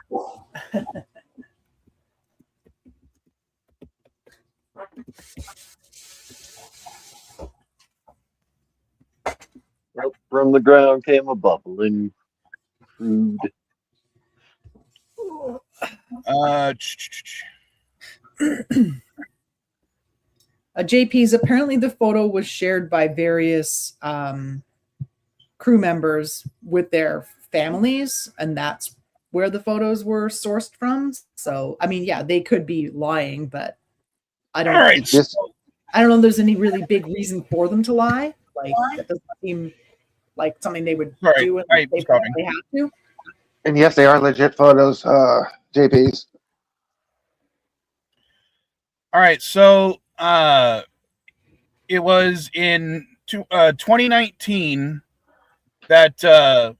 Up from the ground came a bubbling crude. JP's apparently the photo was shared by various crew members with their families, and that's where the photos were sourced from. So, I mean, yeah, they could be lying, but I don't. All right. I don't know if there's any really big reason for them to lie. Like, that doesn't seem like something they would do if they felt they had to. And yes, they are legit photos, JP's. All right, so it was in 2019 that the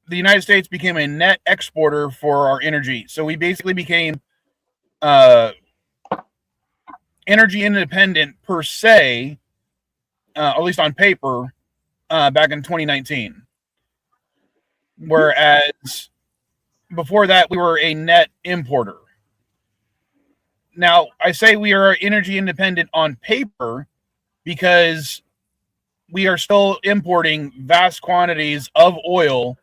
United States became a net exporter for our energy. So we basically became energy independent per se, at least on paper, back in 2019. Whereas before that, we were a net importer. Now, I say we are energy independent on paper because we are still importing vast quantities of oil,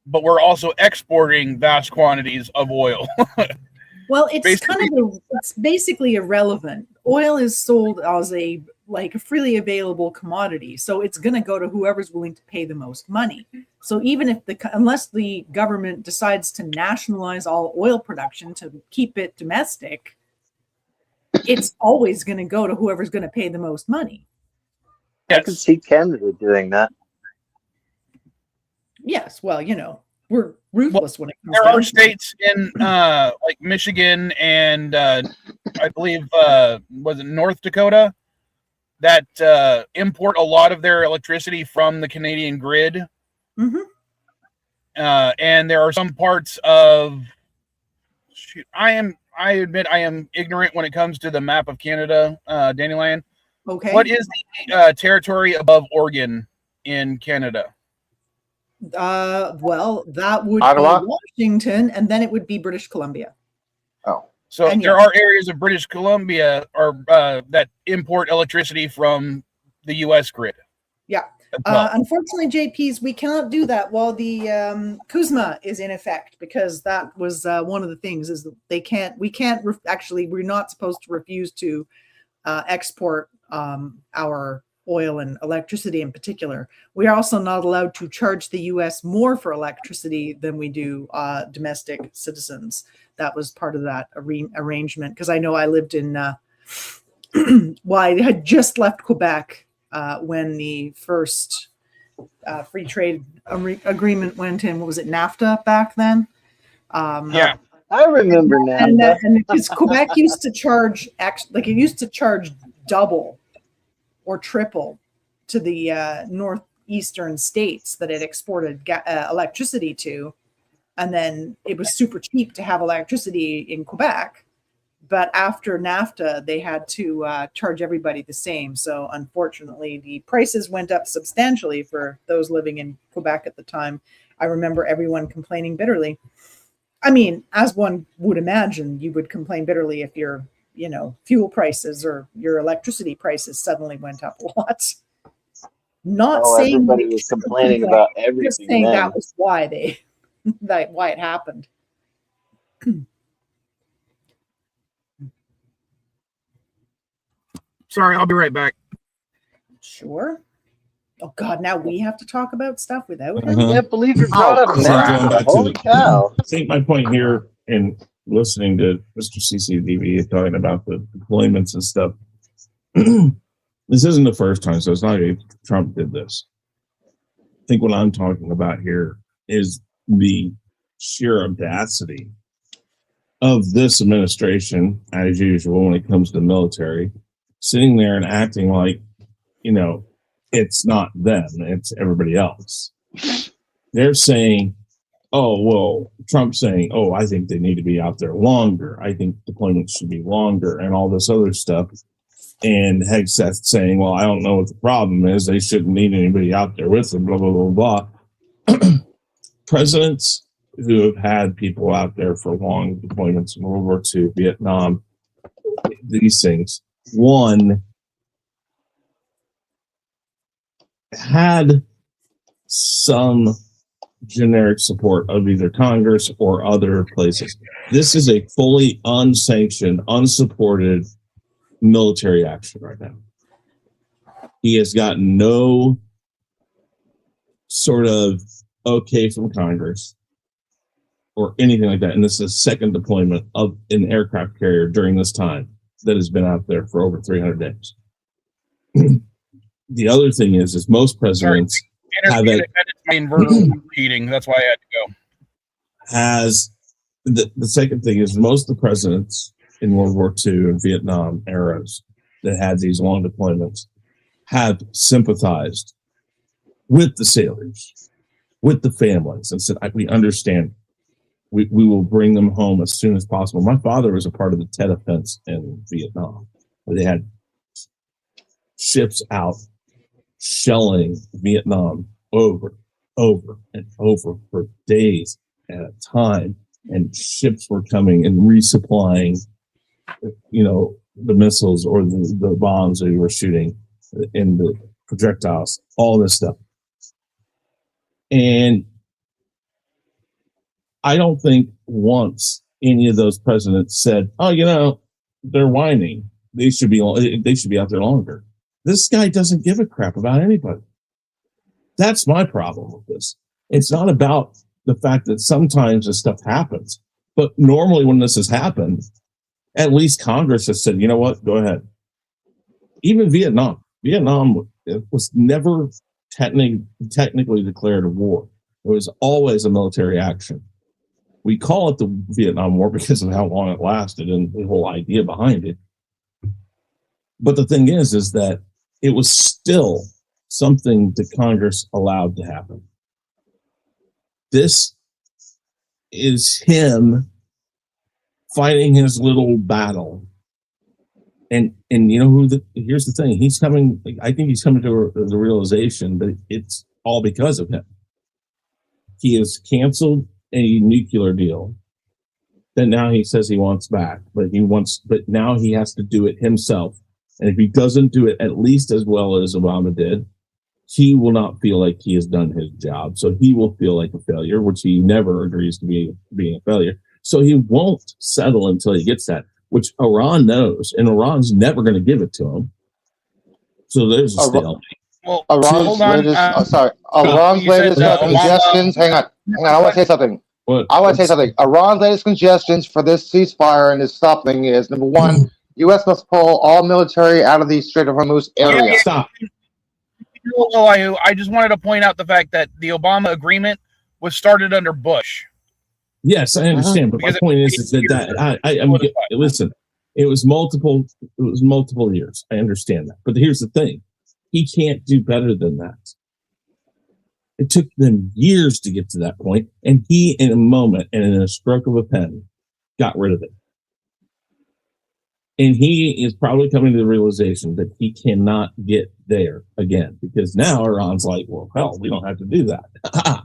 but we're also exporting vast quantities of oil. Well, it's basically irrelevant. Oil is sold as a freely available commodity, so it's going to go to whoever's willing to pay the most money. So even if unless the government decides to nationalize all oil production to keep it domestic, it's always going to go to whoever's going to pay the most money. Yes. I could see Canada doing that. Yes, well, we're ruthless when it comes. There are states in like Michigan and I believe was it North Dakota that import a lot of their electricity from the Canadian grid. Mm-hmm. And there are some parts of. I admit I am ignorant when it comes to the map of Canada, Dandelion. Okay. What is the territory above Oregon in Canada? Well, that would Ottawa? be Washington, and then it would be British Columbia. Oh. So And there yes. are areas of British Columbia that import electricity from the U.S. grid. Yeah. as well. Unfortunately, JPs, we cannot do that while the CUSMA is in effect, because that was one of the things is that we're not supposed to refuse to export our oil and electricity in particular. We are also not allowed to charge the U.S. more for electricity than we do domestic citizens. That was part of that arrangement, because I know I lived in, I had just left Quebec when the first free trade agreement went in. What was it, NAFTA back then? Yeah. I remember now. And because Quebec used to charge, double or triple to the northeastern states that it exported electricity to. And then it was super cheap to have electricity in Quebec. But after NAFTA, they had to charge everybody the same. So unfortunately, the prices went up substantially for those living in Quebec at the time. I remember everyone complaining bitterly. I mean, as one would imagine, you would complain bitterly if your, fuel prices or your electricity prices suddenly went up a lot. Not saying everybody was complaining about everything. Just saying that was why why it happened. Sorry, I'll be right back. Sure. Oh God! Now we have to talk about stuff without him. I can't believe you brought up Going back that. to Holy cow! I think my point here in listening to Mr. CCDV talking about the deployments and stuff, this isn't the first time, so it's not like Trump did this. I think what I'm talking about here is the sheer audacity of this administration, as usual, when it comes to the military, sitting there and acting like, it's not them, it's everybody else. They're saying, oh, well, Trump's saying, oh, I think they need to be out there longer. I think deployments should be longer and all this other stuff. And Hegseth saying, well, I don't know what the problem is. They shouldn't need anybody out there with them, blah, blah, blah, blah. Presidents who have had people out there for long deployments in World War II, Vietnam, these things, one had some generic support of either Congress or other places. This is a fully unsanctioned, unsupported military action right now. He has gotten no sort of okay from Congress or anything like that. And this is a second deployment of an aircraft carrier during this time that has been out there for over 300 days. The other thing is most presidents have my inverter heating. That's why I had to go. Has the second thing is most of the presidents in World War II and Vietnam eras that had these long deployments have sympathized with the sailors, with the families, and said, we understand. We will bring them home as soon as possible. My father was a part of the Tet Offense in Vietnam, where they had ships out shelling Vietnam over and over for days at a time, and ships were coming and resupplying, the missiles or the bombs that we were shooting in the projectiles, all this stuff. And I don't think once any of those presidents said, "Oh, they're whining. They should be out there longer." This guy doesn't give a crap about anybody. That's my problem with this. It's not about the fact that sometimes this stuff happens, but normally when this has happened, at least Congress has said, "You know what? Go ahead." Even Vietnam was never technically declared a war. It was always a military action. We call it the Vietnam War because of how long it lasted and the whole idea behind it. But the thing is that it was still something that Congress allowed to happen. This is him fighting his little battle. And here's the thing. I think he's coming to the realization that it's all because of him. He has canceled a nuclear deal that now he says he wants back, but now he has to do it himself. And if he doesn't do it at least as well as Obama did, he will not feel like he has done his job. So he will feel like a failure, which he never agrees to being a failure. So he won't settle until he gets that, which Iran knows, and Iran's never going to give it to him. So there's a stalemate. Well, Iran's latest, Iran's latest suggestions. Hang on. I want to say something. Iran's latest suggestions for this ceasefire and this stopping is, number one, U.S. must pull all military out of the Strait of Hormuz area. Stop. I just wanted to point out the fact that the Obama agreement was started under Bush. Yes, I understand, but my point is that listen, it was multiple years. I understand that, but here's the thing: he can't do better than that. It took them years to get to that point, and he, in a moment and in a stroke of a pen, got rid of it. And he is probably coming to the realization that he cannot get there again, because now Iran's like, well, hell, we don't have to do that.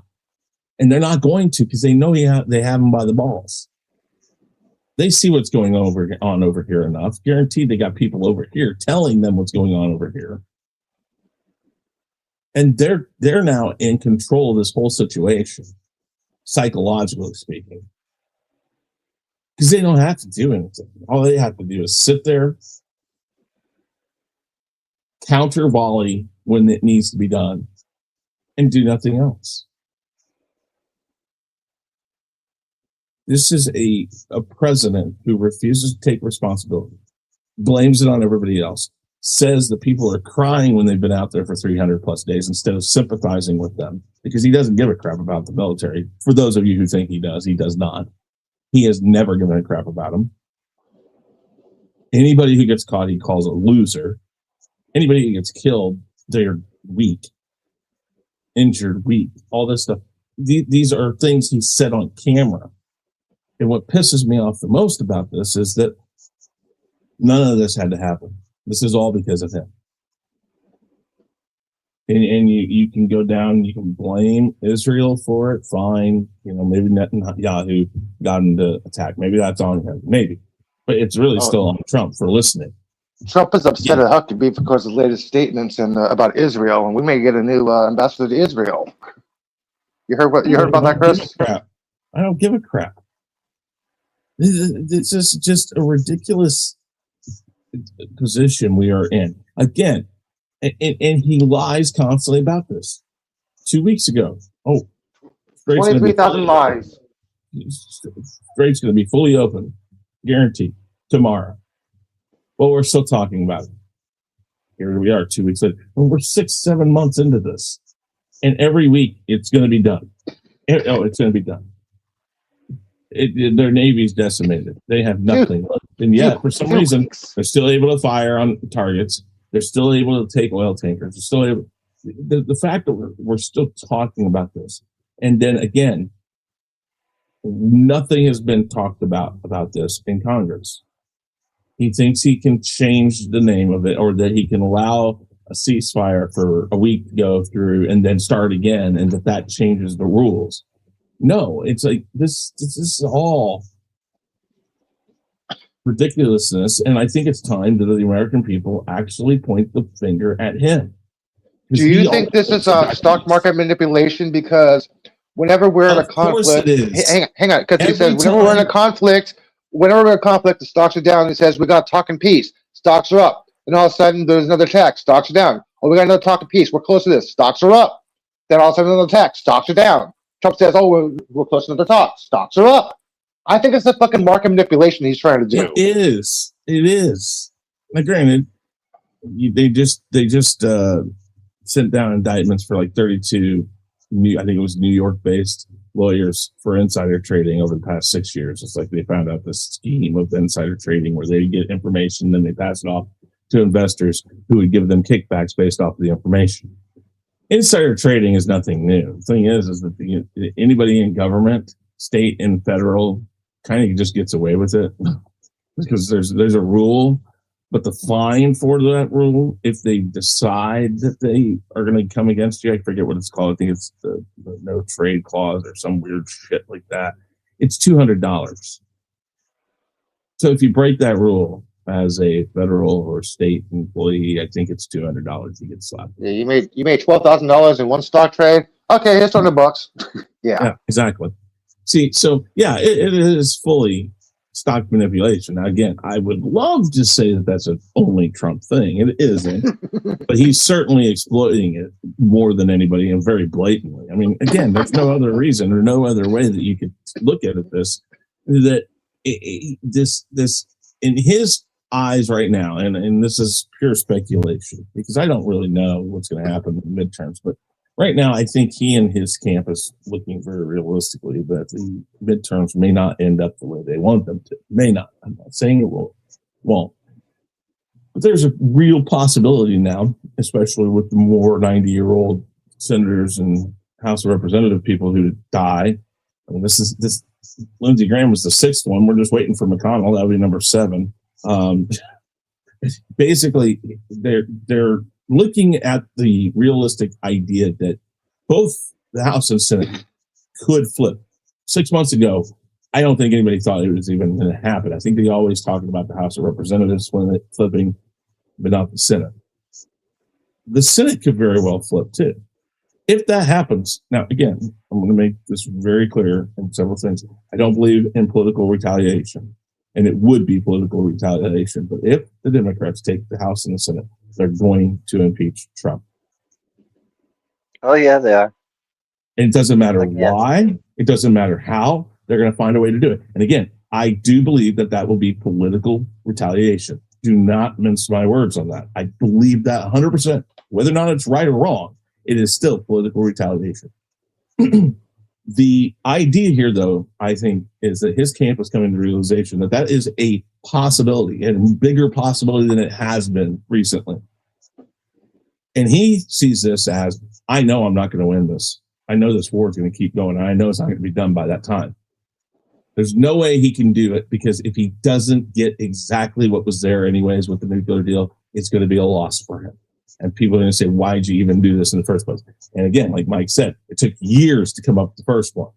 And they're not going to, because they know they have him by the balls. They see what's going on over here enough. Guaranteed they got people over here telling them what's going on over here. And they're now in control of this whole situation, psychologically speaking. Because they don't have to do anything. All they have to do is sit there, counter volley when it needs to be done, and do nothing else. This is a president who refuses to take responsibility, blames it on everybody else, says that people are crying when they've been out there for 300 plus days instead of sympathizing with them, because he doesn't give a crap about the military. For those of you who think he does not. He has never given a crap about them. Anybody who gets caught, he calls a loser. Anybody who gets killed, they're weak, injured, weak, all this stuff. These are things he said on camera. And what pisses me off the most about this is that none of this had to happen. This is all because of him. And you can go down, you can blame Israel for it, fine. Maybe Netanyahu got him to attack. Maybe that's on him, maybe. But it's really still on Trump for listening. Trump is upset at Huckabee because of the latest statements about Israel, and we may get a new ambassador to Israel. You heard about that, Chris? I don't give a crap. This is just a ridiculous position we are in. Again, and he lies constantly about this. 2 weeks ago, 23,000 lies. Strait's going to be fully open, guaranteed, tomorrow. Well, we're still talking about it. Here we are 2 weeks later. Well, we're 6-7 months into this. And every week it's going to be done. It's going to be done. Their Navy's decimated. They have nothing left. And yet, for some reason, they're still able to fire on targets. They're still able to take oil tankers. They're still able. The fact that we're still talking about this. And then again, nothing has been talked about this in Congress. He thinks he can change the name of it, or that he can allow a ceasefire for a week to go through and then start again, and that changes the rules. No, it's like this is all ridiculousness, and I think it's time that the American people actually point the finger at him. Do you think this is stock market manipulation? Because whenever we're in a conflict, hang on, because he says whenever we're in a conflict, the stocks are down. He says we got to talk in peace. Stocks are up, and all of a sudden there's another attack. Stocks are down. Oh, we got another talk in peace. We're close to this. Stocks are up. Then all of a sudden another attack. Stocks are down. Trump says, "Oh, we're close to another talk. Stocks are up." I think it's the fucking market manipulation he's trying to do. It is. Now, granted, they just sent down indictments for like 32 I think it was New York-based lawyers for insider trading over the past 6 years. It's like they found out this scheme of insider trading where they get information, then they pass it off to investors who would give them kickbacks based off of the information. Insider trading is nothing new. The thing is that anybody in government, state and federal, kind of just gets away with it because there's a rule. But the fine for that rule, if they decide that they are going to come against you, I forget what it's called. I think it's the no trade clause or some weird shit like that. It's $200. So if you break that rule as a federal or state employee, I think it's $200 you get slapped. Yeah, you made $12,000 in one stock trade. Okay, here's $200. Yeah, exactly. See, so yeah, it is fully stock manipulation. Now, again, I would love to say that that's an only Trump thing. It isn't, but he's certainly exploiting it more than anybody and very blatantly. I mean, again, there's no other reason or no other way that you could look at this, that this in his eyes right now, and this is pure speculation because I don't really know what's going to happen in the midterms, but right now, I think he and his camp is looking very realistically that the midterms may not end up the way they want them to. May not. I'm not saying it won't. But there's a real possibility now, especially with the more 90-year-old senators and House of Representative people who die. I mean, this Lindsey Graham was the sixth one. We're just waiting for McConnell. That would be number 7. Basically, they're looking at the realistic idea that both the House and Senate could flip. 6 months ago, I don't think anybody thought it was even going to happen. I think they always talked about the House of Representatives flipping, but not the Senate. The Senate could very well flip too. If that happens, now again, I'm going to make this very clear in several things. I don't believe in political retaliation, and it would be political retaliation. But if the Democrats take the House and the Senate, they're going to impeach Trump. Oh, yeah, they are. And it doesn't matter why. It doesn't matter how. They're going to find a way to do it. And again, I do believe that will be political retaliation. Do not mince my words on that. I believe that 100%. Whether or not it's right or wrong, it is still political retaliation. The idea here, though, I think, is that his camp is coming to the realization that is a possibility, and a bigger possibility than it has been recently. And he sees this as, I know I'm not going to win this. I know this war is going to keep going. And I know it's not going to be done by that time. There's no way he can do it, because if he doesn't get exactly what was there anyways with the nuclear deal, it's going to be a loss for him. And people are going to say, why'd you even do this in the first place? And again, like Mike said, it took years to come up with the first one.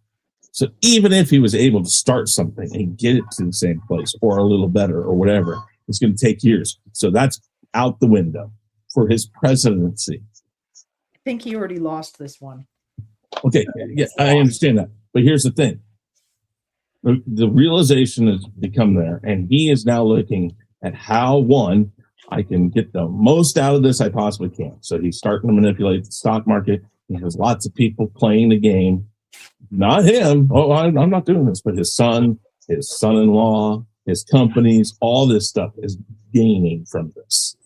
So even if he was able to start something and get it to the same place or a little better or whatever, It's going to take years. So that's out the window for his presidency. I think he already lost this one. Okay, yeah, I understand that. But here's the thing. The realization has become there, and he is now looking at how, one, I can get the most out of this I possibly can. So he's starting to manipulate the stock market. He has lots of people playing the game. Not him. Oh, I'm not doing this, but his son, his son-in-law, his companies, all this stuff is gaining from this.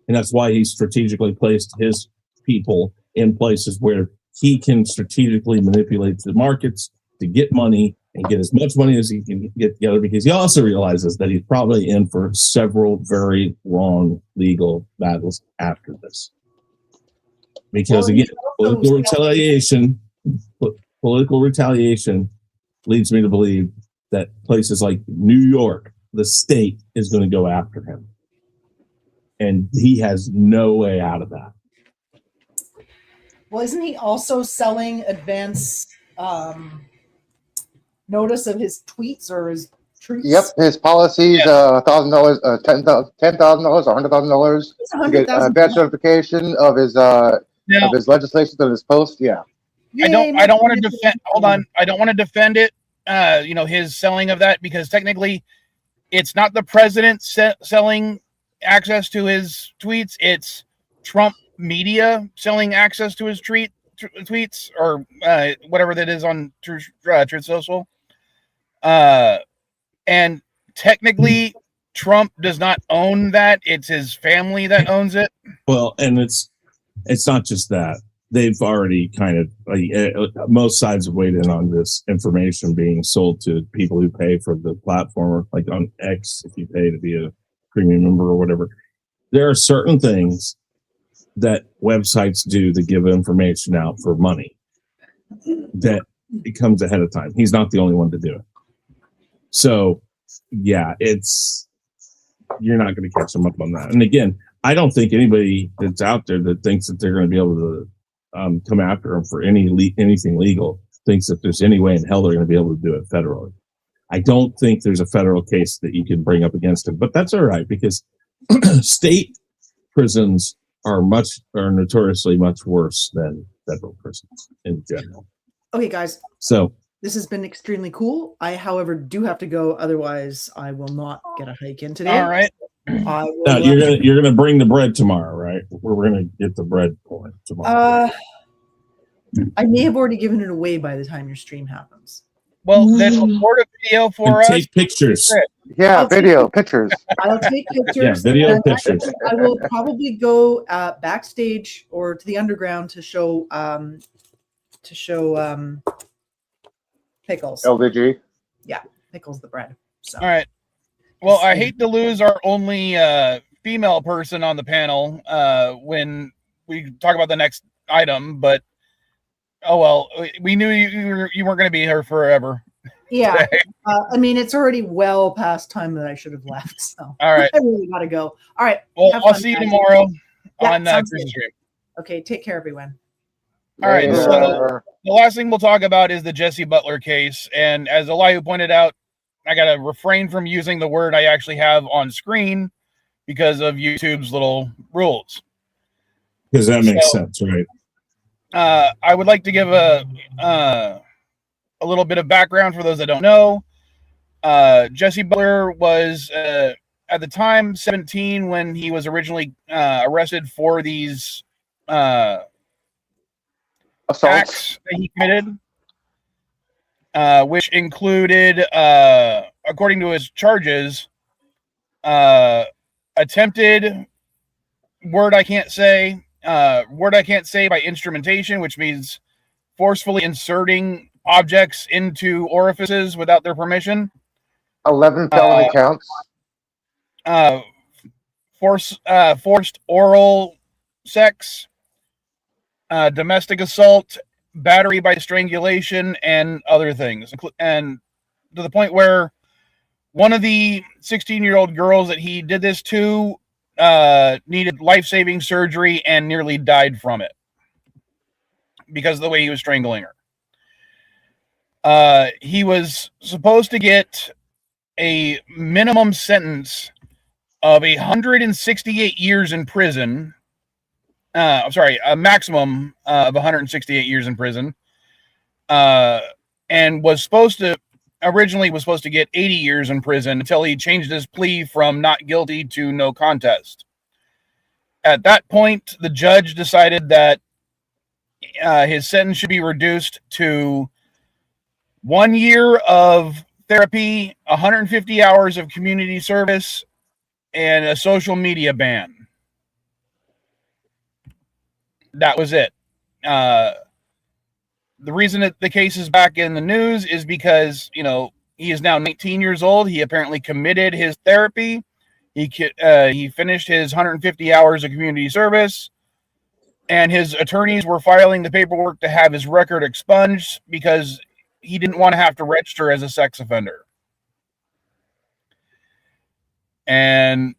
And that's why he strategically placed his people in places where he can strategically manipulate the markets to get money and get as much money as he can get together, because he also realizes that he's probably in for several very long legal battles after this. Because again, political retaliation leads me to believe that places like New York, the state, is going to go after him. And he has no way out of that. Well, isn't he also selling advance notice of his tweets or his truths? Yep, his policies, $1,000, $10,000, or $100,000 to get advance notification of his legislation on his post. Yeah. I don't want to defend. Hold on. I don't want to defend it. His selling of that, because technically, it's not the president selling access to his tweets. It's Trump media selling access to his tweets or whatever that is on Truth Social. And technically, Trump does not own that. It's his family that owns it. Well, and it's not just that. They've already kind of, most sides have weighed in on this information being sold to people who pay for the platform, like on X, if you pay to be a premium member or whatever. There are certain things that websites do to give information out for money that it comes ahead of time. He's not the only one to do it. So, yeah, you're not going to catch them up on that. And again, I don't think anybody that's out there that thinks that they're going to be able to come after him for anything legal thinks that there's any way in hell they're going to be able to do it federally. I don't think there's a federal case that you can bring up against him, but that's all right, because state prisons are notoriously much worse than federal prisons in general. Okay, guys. So this has been extremely cool. I, however, do have to go. Otherwise, I will not get a hike in today. All right. Now, you're gonna bring the bread tomorrow, right? We're gonna get the bread pouring tomorrow. I may have already given it away by the time your stream happens. Well, then record a video for us. Take pictures. Yeah, pictures. I'll take pictures. Yeah, video pictures. I will probably go backstage or to the underground to show Pickles. LVG. Yeah, Pickles the bread. So. All right. Well, I hate to lose our only female person on the panel when we talk about the next item, but oh well, we knew you weren't going to be here forever. Yeah, I mean, it's already well past time that I should have left. So all right, I really got to go. All right. Well, I'll see you tomorrow on Christmas stream. Okay, take care, everyone. All right. So the last thing we'll talk about is the Jesse Butler case, and as Elihu pointed out, I got to refrain from using the word I actually have on screen because of YouTube's little rules. Because that makes sense, right? I would like to give a little bit of background for those that don't know. Jesse Butler was, at the time, 17 when he was originally arrested for these acts that he committed. Which included, according to his charges, attempted word I can't say by instrumentation, which means forcefully inserting objects into orifices without their permission. 11 felony counts. Forced oral sex, domestic assault, battery by strangulation, and other things. And to the point where one of the 16-year-old girls that he did this to needed life-saving surgery and nearly died from it because of the way he was strangling her. He was supposed to get a minimum sentence of 168 years in prison. A maximum of 168 years in prison. And originally was supposed to get 80 years in prison until he changed his plea from not guilty to no contest. At that point, the judge decided that his sentence should be reduced to 1 year of therapy, 150 hours of community service, and a social media ban. That was it. The reason that the case is back in the news is because, he is now 19 years old. He apparently committed his therapy. He finished his 150 hours of community service, and his attorneys were filing the paperwork to have his record expunged because he didn't want to have to register as a sex offender. And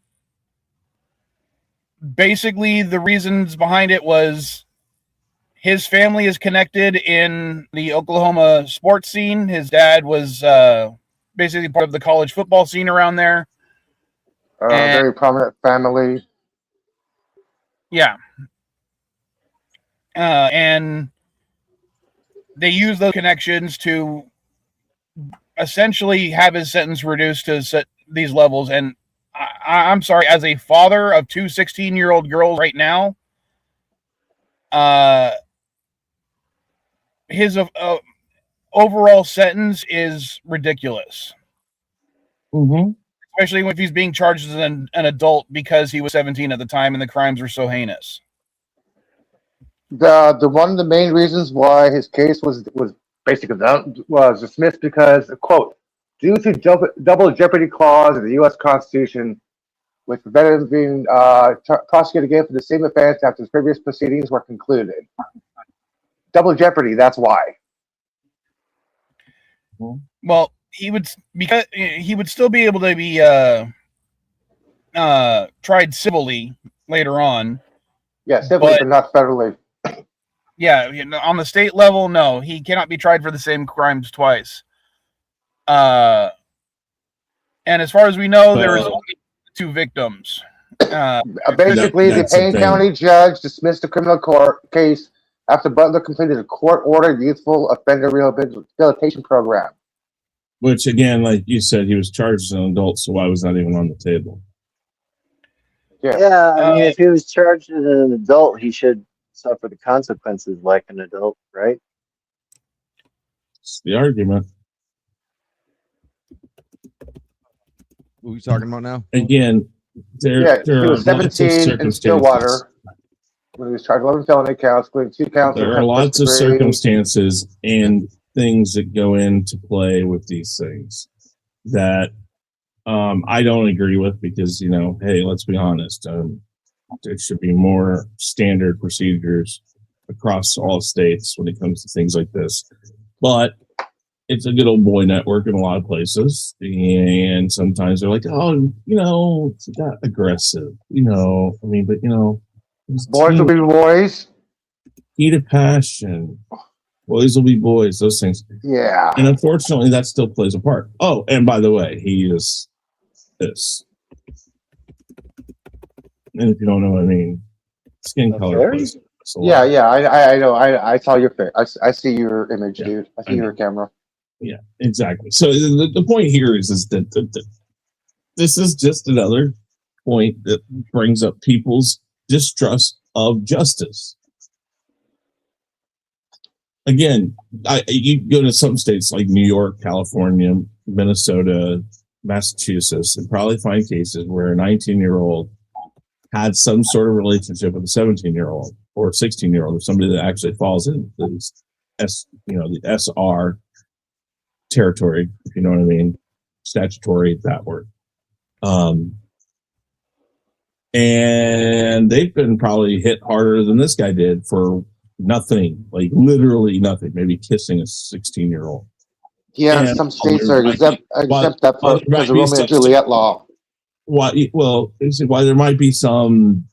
basically the reasons behind it was his family is connected in the Oklahoma sports scene. His dad was basically part of the college football scene around there. Very prominent family. Yeah. And they use those connections to essentially have his sentence reduced to these levels. And I'm sorry, as a father of two 16-year-old girls right now, his overall sentence is ridiculous. Mm-hmm. Especially if he's being charged as an adult because he was 17 at the time and the crimes were so heinous. The one of the main reasons why his case was basically was dismissed because, quote, due to double jeopardy clause of the U.S. Constitution, with veterans being prosecuted again for the same offense after his previous proceedings were concluded. Double jeopardy, that's why. Well, he would still be able to be tried civilly later on. Yeah, civilly, but not federally. Yeah, on the state level, no, he cannot be tried for the same crimes twice. And as far as we know, there is only 2 victims. Basically, the Payne County judge dismissed the criminal court case after Butler completed a court-ordered youthful offender rehabilitation program. Which, again, like you said, he was charged as an adult, so why was that even on the table? Yeah, I mean, if he was charged as an adult, he should suffer the consequences like an adult, right? It's the argument. Who are you talking about now? Again, there he are was lots of 17 in circumstances. Stillwater when he was charged 11 felony counts, including 2 counts. There are lots of circumstances and things that go into play with these things that I don't agree with because, hey, let's be honest. There should be more standard procedures across all states when it comes to things like this. But it's a good old boy network in a lot of places. And sometimes they're like, oh, it's not aggressive. Boys will be boys. Heat of passion. Boys will be boys, those things. Yeah. And unfortunately, that still plays a part. Oh, and by the way, he is this. And if you don't know what I mean, skin color plays. Yeah, I know. I saw your face. I see your image, dude. I see your camera. Yeah, exactly. So the point here is that this is just another point that brings up people's distrust of justice. Again, you go to some states like New York, California, Minnesota, Massachusetts, and probably find cases where a 19-year-old had some sort of relationship with a 17-year-old or a 16-year-old, or somebody that actually falls in the SR territory, if you know what I mean, statutory, that word. And they've been probably hit harder than this guy did for nothing, like literally nothing, maybe kissing a 16-year-old. Yeah, and some states are exempt that for the Romeo and Juliet law. Why? Well, why there might be some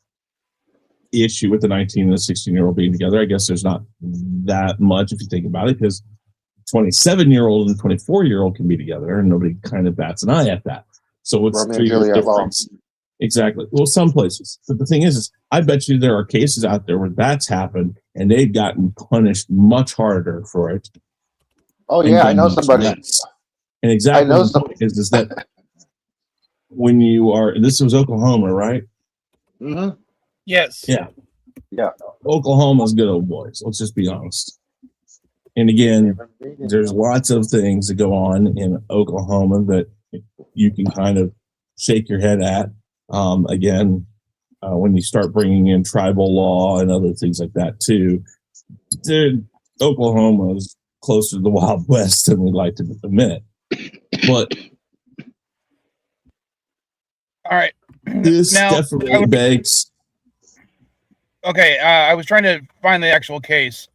issue with the 19 and the 16-year-old being together. I guess there's not that much if you think about it, because 27-year-old and 24-year-old can be together, and nobody kind of bats an eye at that. So what's 3 years difference Exactly. Well, some places. But the thing is I bet you there are cases out there where that's happened and they've gotten punished much harder for it. Oh and yeah, I gotten know much somebody. less. And exactly I know the some- point is that when you are, this was Oklahoma, right? Mhm. Yes. Yeah. Yeah. Oklahoma's good old boys. Let's just be honest. And again, there's lots of things that go on in Oklahoma that you can kind of shake your head at. When you start bringing in tribal law and other things like that too, Oklahoma is closer to the Wild West than we like to admit. But All right. this Now, definitely begs. Okay, I was trying to find the actual case.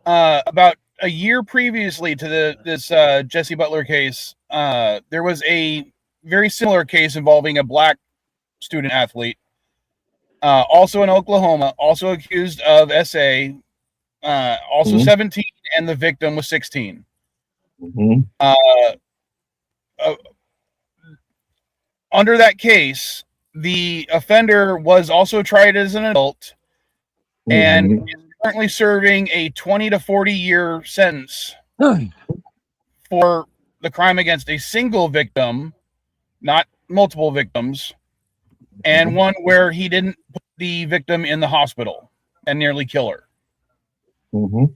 About a year previously to this Jesse Butler case, there was a very similar case involving a black student athlete, also in Oklahoma, also accused of SA, also 17, and the victim was 16. Mhm. Under that case, the offender was also tried as an adult and is currently serving a 20 to 40 year sentence for the crime against a single victim, not multiple victims, and one where he didn't put the victim in the hospital and nearly kill her. Mhm.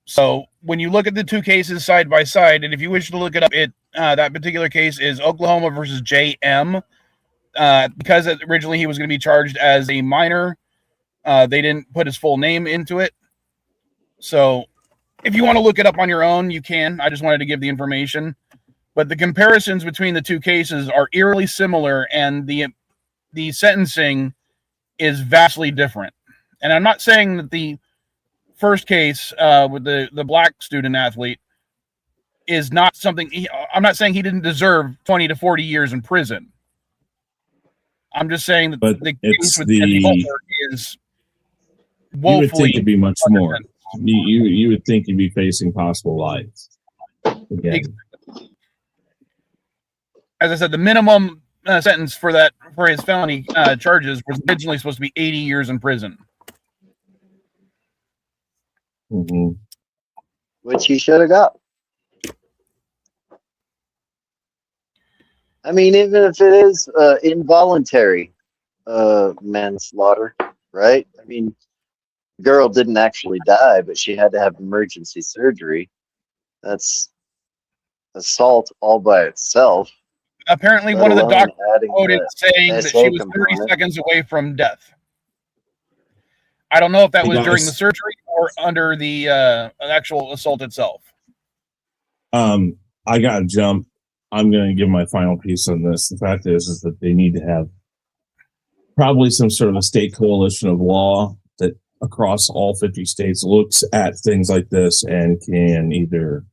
So when you look at the two cases side by side, and if you wish to look it up, that particular case is Oklahoma versus JM. Because originally he was going to be charged as a minor, they didn't put his full name into it. So if you want to look it up on your own, you can. I just wanted to give the information. But the comparisons between the two cases are eerily similar, and the sentencing is vastly different. And I'm not saying that the first case with the black student athlete is not something. I'm not saying he didn't deserve 20 to 40 years in prison. I'm just saying that But the it's case with the- Jesse Butler is You would think woefully. it'd be much more. You would think you'd be facing possible life. Again. As I said, the minimum sentence for his felony charges was originally supposed to be 80 years in prison. Mhm. Which he should have got. I mean, even if it is involuntary manslaughter, right? I mean, the girl didn't actually die, but she had to have emergency surgery. That's assault all by itself. Apparently, Let one of the alone doctors adding quoted the saying that SA she was 30 component. seconds away from death. I don't know if that Hey, was during guys. the surgery or under the actual assault itself. I got to jump. I'm going to give my final piece on this. The fact is that they need to have probably some sort of a state coalition of law that across all 50 states looks at things like this and can either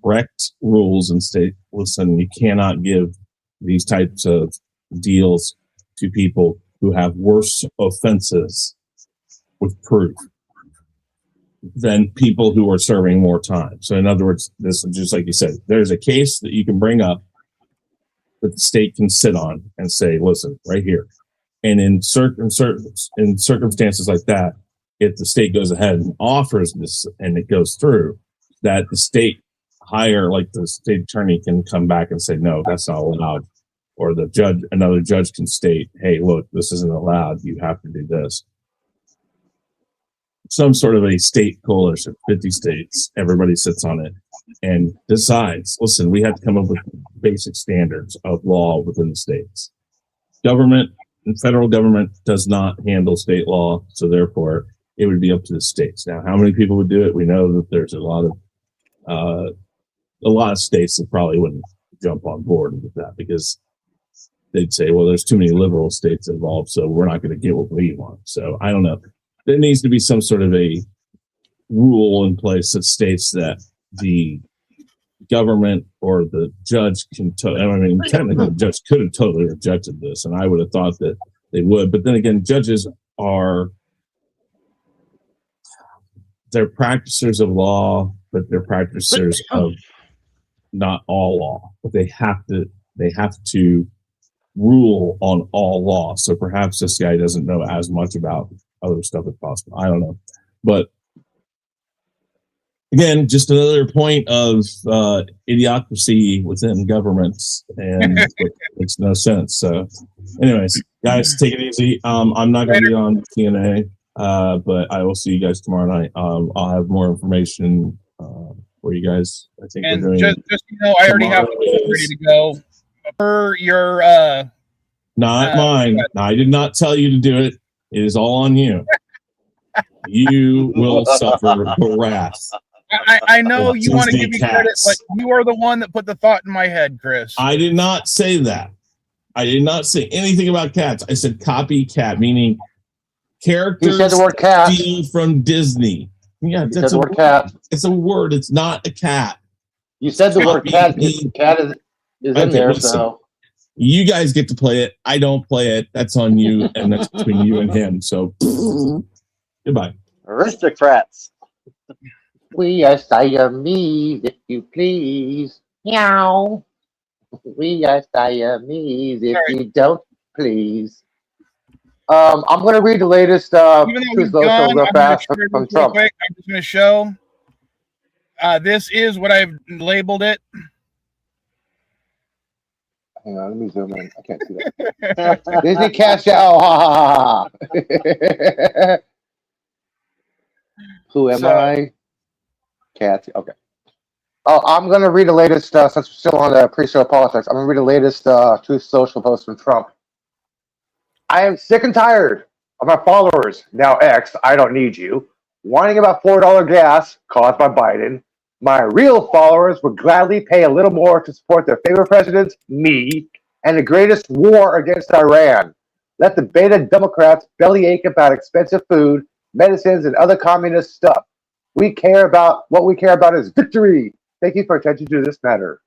correct rules and state, listen, you cannot give these types of deals to people who have worse offenses with proof than people who are serving more time. So in other words, this is just like you said, there's a case that you can bring up that the state can sit on and say, listen, right here. And in circumstances like that, if the state goes ahead and offers this and it goes through, that the state like the state attorney can come back and say, no, that's not allowed. Or the judge, another judge can state, hey, look, this isn't allowed. You have to do this. Some sort of a state coalition, 50 states, everybody sits on it and decides, listen, we have to come up with basic standards of law within the states. Government and federal government does not handle state law, so therefore it would be up to the states. Now, how many people would do it? We know that there's a lot of states that probably wouldn't jump on board with that because they'd say, well, there's too many liberal states involved, so we're not going to get what we want. So I don't know. There needs to be some sort of a rule in place that states that the government or the judge can, technically the judge could have totally rejected this, and I would have thought that they would. But then again, judges they're practicers of law, but they're practicers of not all law. But they have to they have to rule on all law. So perhaps this guy doesn't know as much about other stuff as possible. I don't know. But again, just another point of idiocracy within governments, and it makes no sense. So anyways, guys, take it easy. I'm not going to be on TNA, but I will see you guys tomorrow night. I'll have more information for you guys. I think And we're doing just I already have it ready to go. Per your not mine. I did not tell you to do it. It is all on you. You will suffer wrath. I know you want to give me credit, but you are the one that put the thought in my head, Chris. I did not say that. I did not say anything about cats. I said copycat, meaning characters You said the word cat. stealing from Disney. Yeah, You that's said the word cat. It's a word. It's not a cat. You said the word cat. Cat is in Okay, there, listen. so You guys get to play it. I don't play it. That's on you, and that's between you and him. So goodbye. Aristocrats. we are Siamese, if you please. Meow. We are Siamese, if you don't please. I'm going to read the latest Even though Truth he's Social gone, real I'm fast gonna share from this real Trump. quick. I'm just going to show. This is what I've labeled it. Hang on, let me zoom in. I can't see that. Disney Cash Out. Ha, ha, ha. Who am I? Cat. Okay. Oh, I'm going to read the latest, since we're still on the pre-show politics, I'm going to read the latest Truth Social post from Trump. I am sick and tired of my followers, now X, I don't need you, whining about $4 gas caused by Biden. My real followers would gladly pay a little more to support their favorite president, me, and the greatest war against Iran. Let the beta Democrats bellyache about expensive food, medicines, and other communist stuff. What we care about is victory. Thank you for attention to this matter.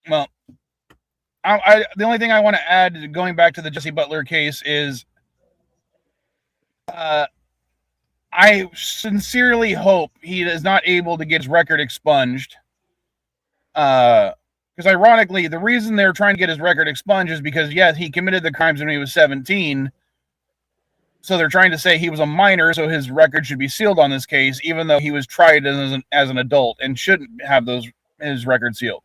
Well, the only thing I want to add, going back to the Jesse Butler case, is I sincerely hope he is not able to get his record expunged. Because ironically, the reason they're trying to get his record expunged is because, yes, he committed the crimes when he was 17. So they're trying to say he was a minor, so his record should be sealed on this case, even though he was tried as an adult and shouldn't have his record sealed.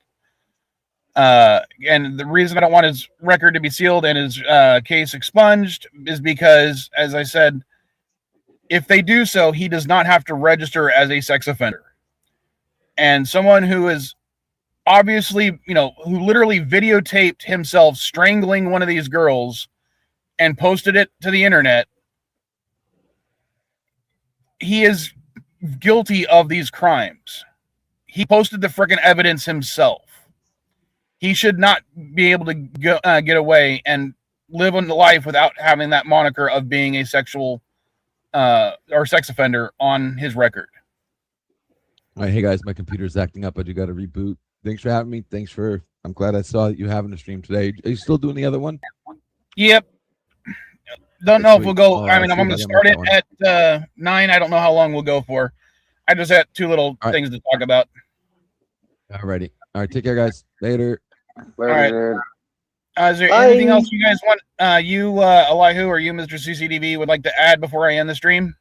And the reason I don't want his record to be sealed and his case expunged is because, as I said, if they do so, he does not have to register as a sex offender. And someone who is obviously, who literally videotaped himself strangling one of these girls and posted it to the internet, he is guilty of these crimes. He posted the freaking evidence himself. He should not be able to get away and live on the life without having that moniker of being a sexual or sex offender on his record. All right, hey guys, my computer's acting up. I do got to reboot. Thanks for having me. I'm glad I saw you having a stream today. Are you still doing the other one? Yep. Don't know if we'll go. Oh, I'm going to start it at 9. I don't know how long we'll go for. I just had two little things to talk about. Alrighty. All right, take care, guys. Later. All right. Is there anything else you guys want? Elihu, or you, Mr. CCDV, would like to add before I end the stream?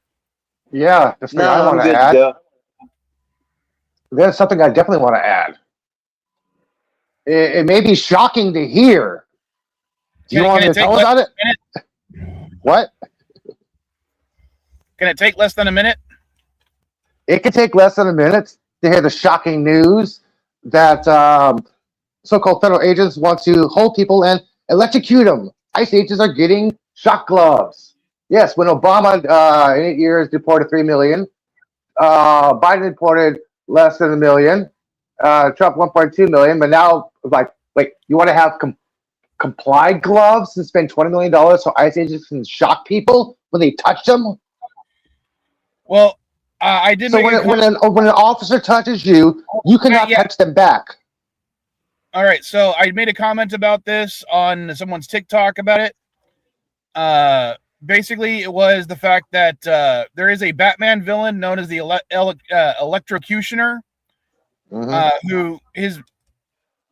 Yeah, that's something I want to add. There's something I definitely want to add. It may be shocking to hear. Do you want to tell about it? What? Can it take less than a minute? It can take less than a minute to hear the shocking news that so-called federal agents want to hold people and electrocute them. ICE agents are getting shock gloves. Yes, when Obama in 8 years deported 3 million, Biden deported less than 1 million, Trump 1.2 million, but now, wait, you want to have complied gloves and spend $20 million so ICE agents can shock people when they touch them? Well, I did. So when an officer touches you, you cannot touch them back. All right, so I made a comment about this on someone's TikTok about it. Basically, it was the fact that there is a Batman villain known as the Electrocutioner, Mhm. who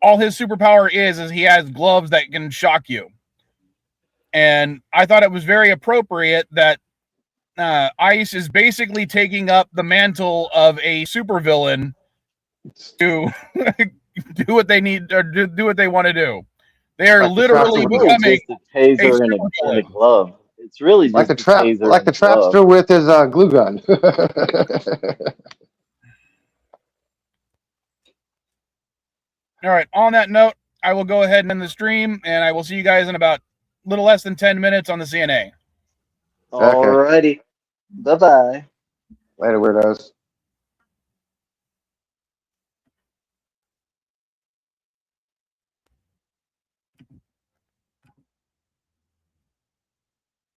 all his superpower is he has gloves that can shock you. And I thought it was very appropriate that ICE is basically taking up the mantle of a supervillain to do what they need or do what they want to do. They are Like the literally trapster Really becoming just a taser and a supervillain. glove. It's really just like the a trap, taser like the and a glove. trapster with his glue gun. All right. On that note, I will go ahead and end the stream, and I will see you guys in about a little less than 10 minutes on the CNA. Alrighty. Bye bye. Later, weirdos.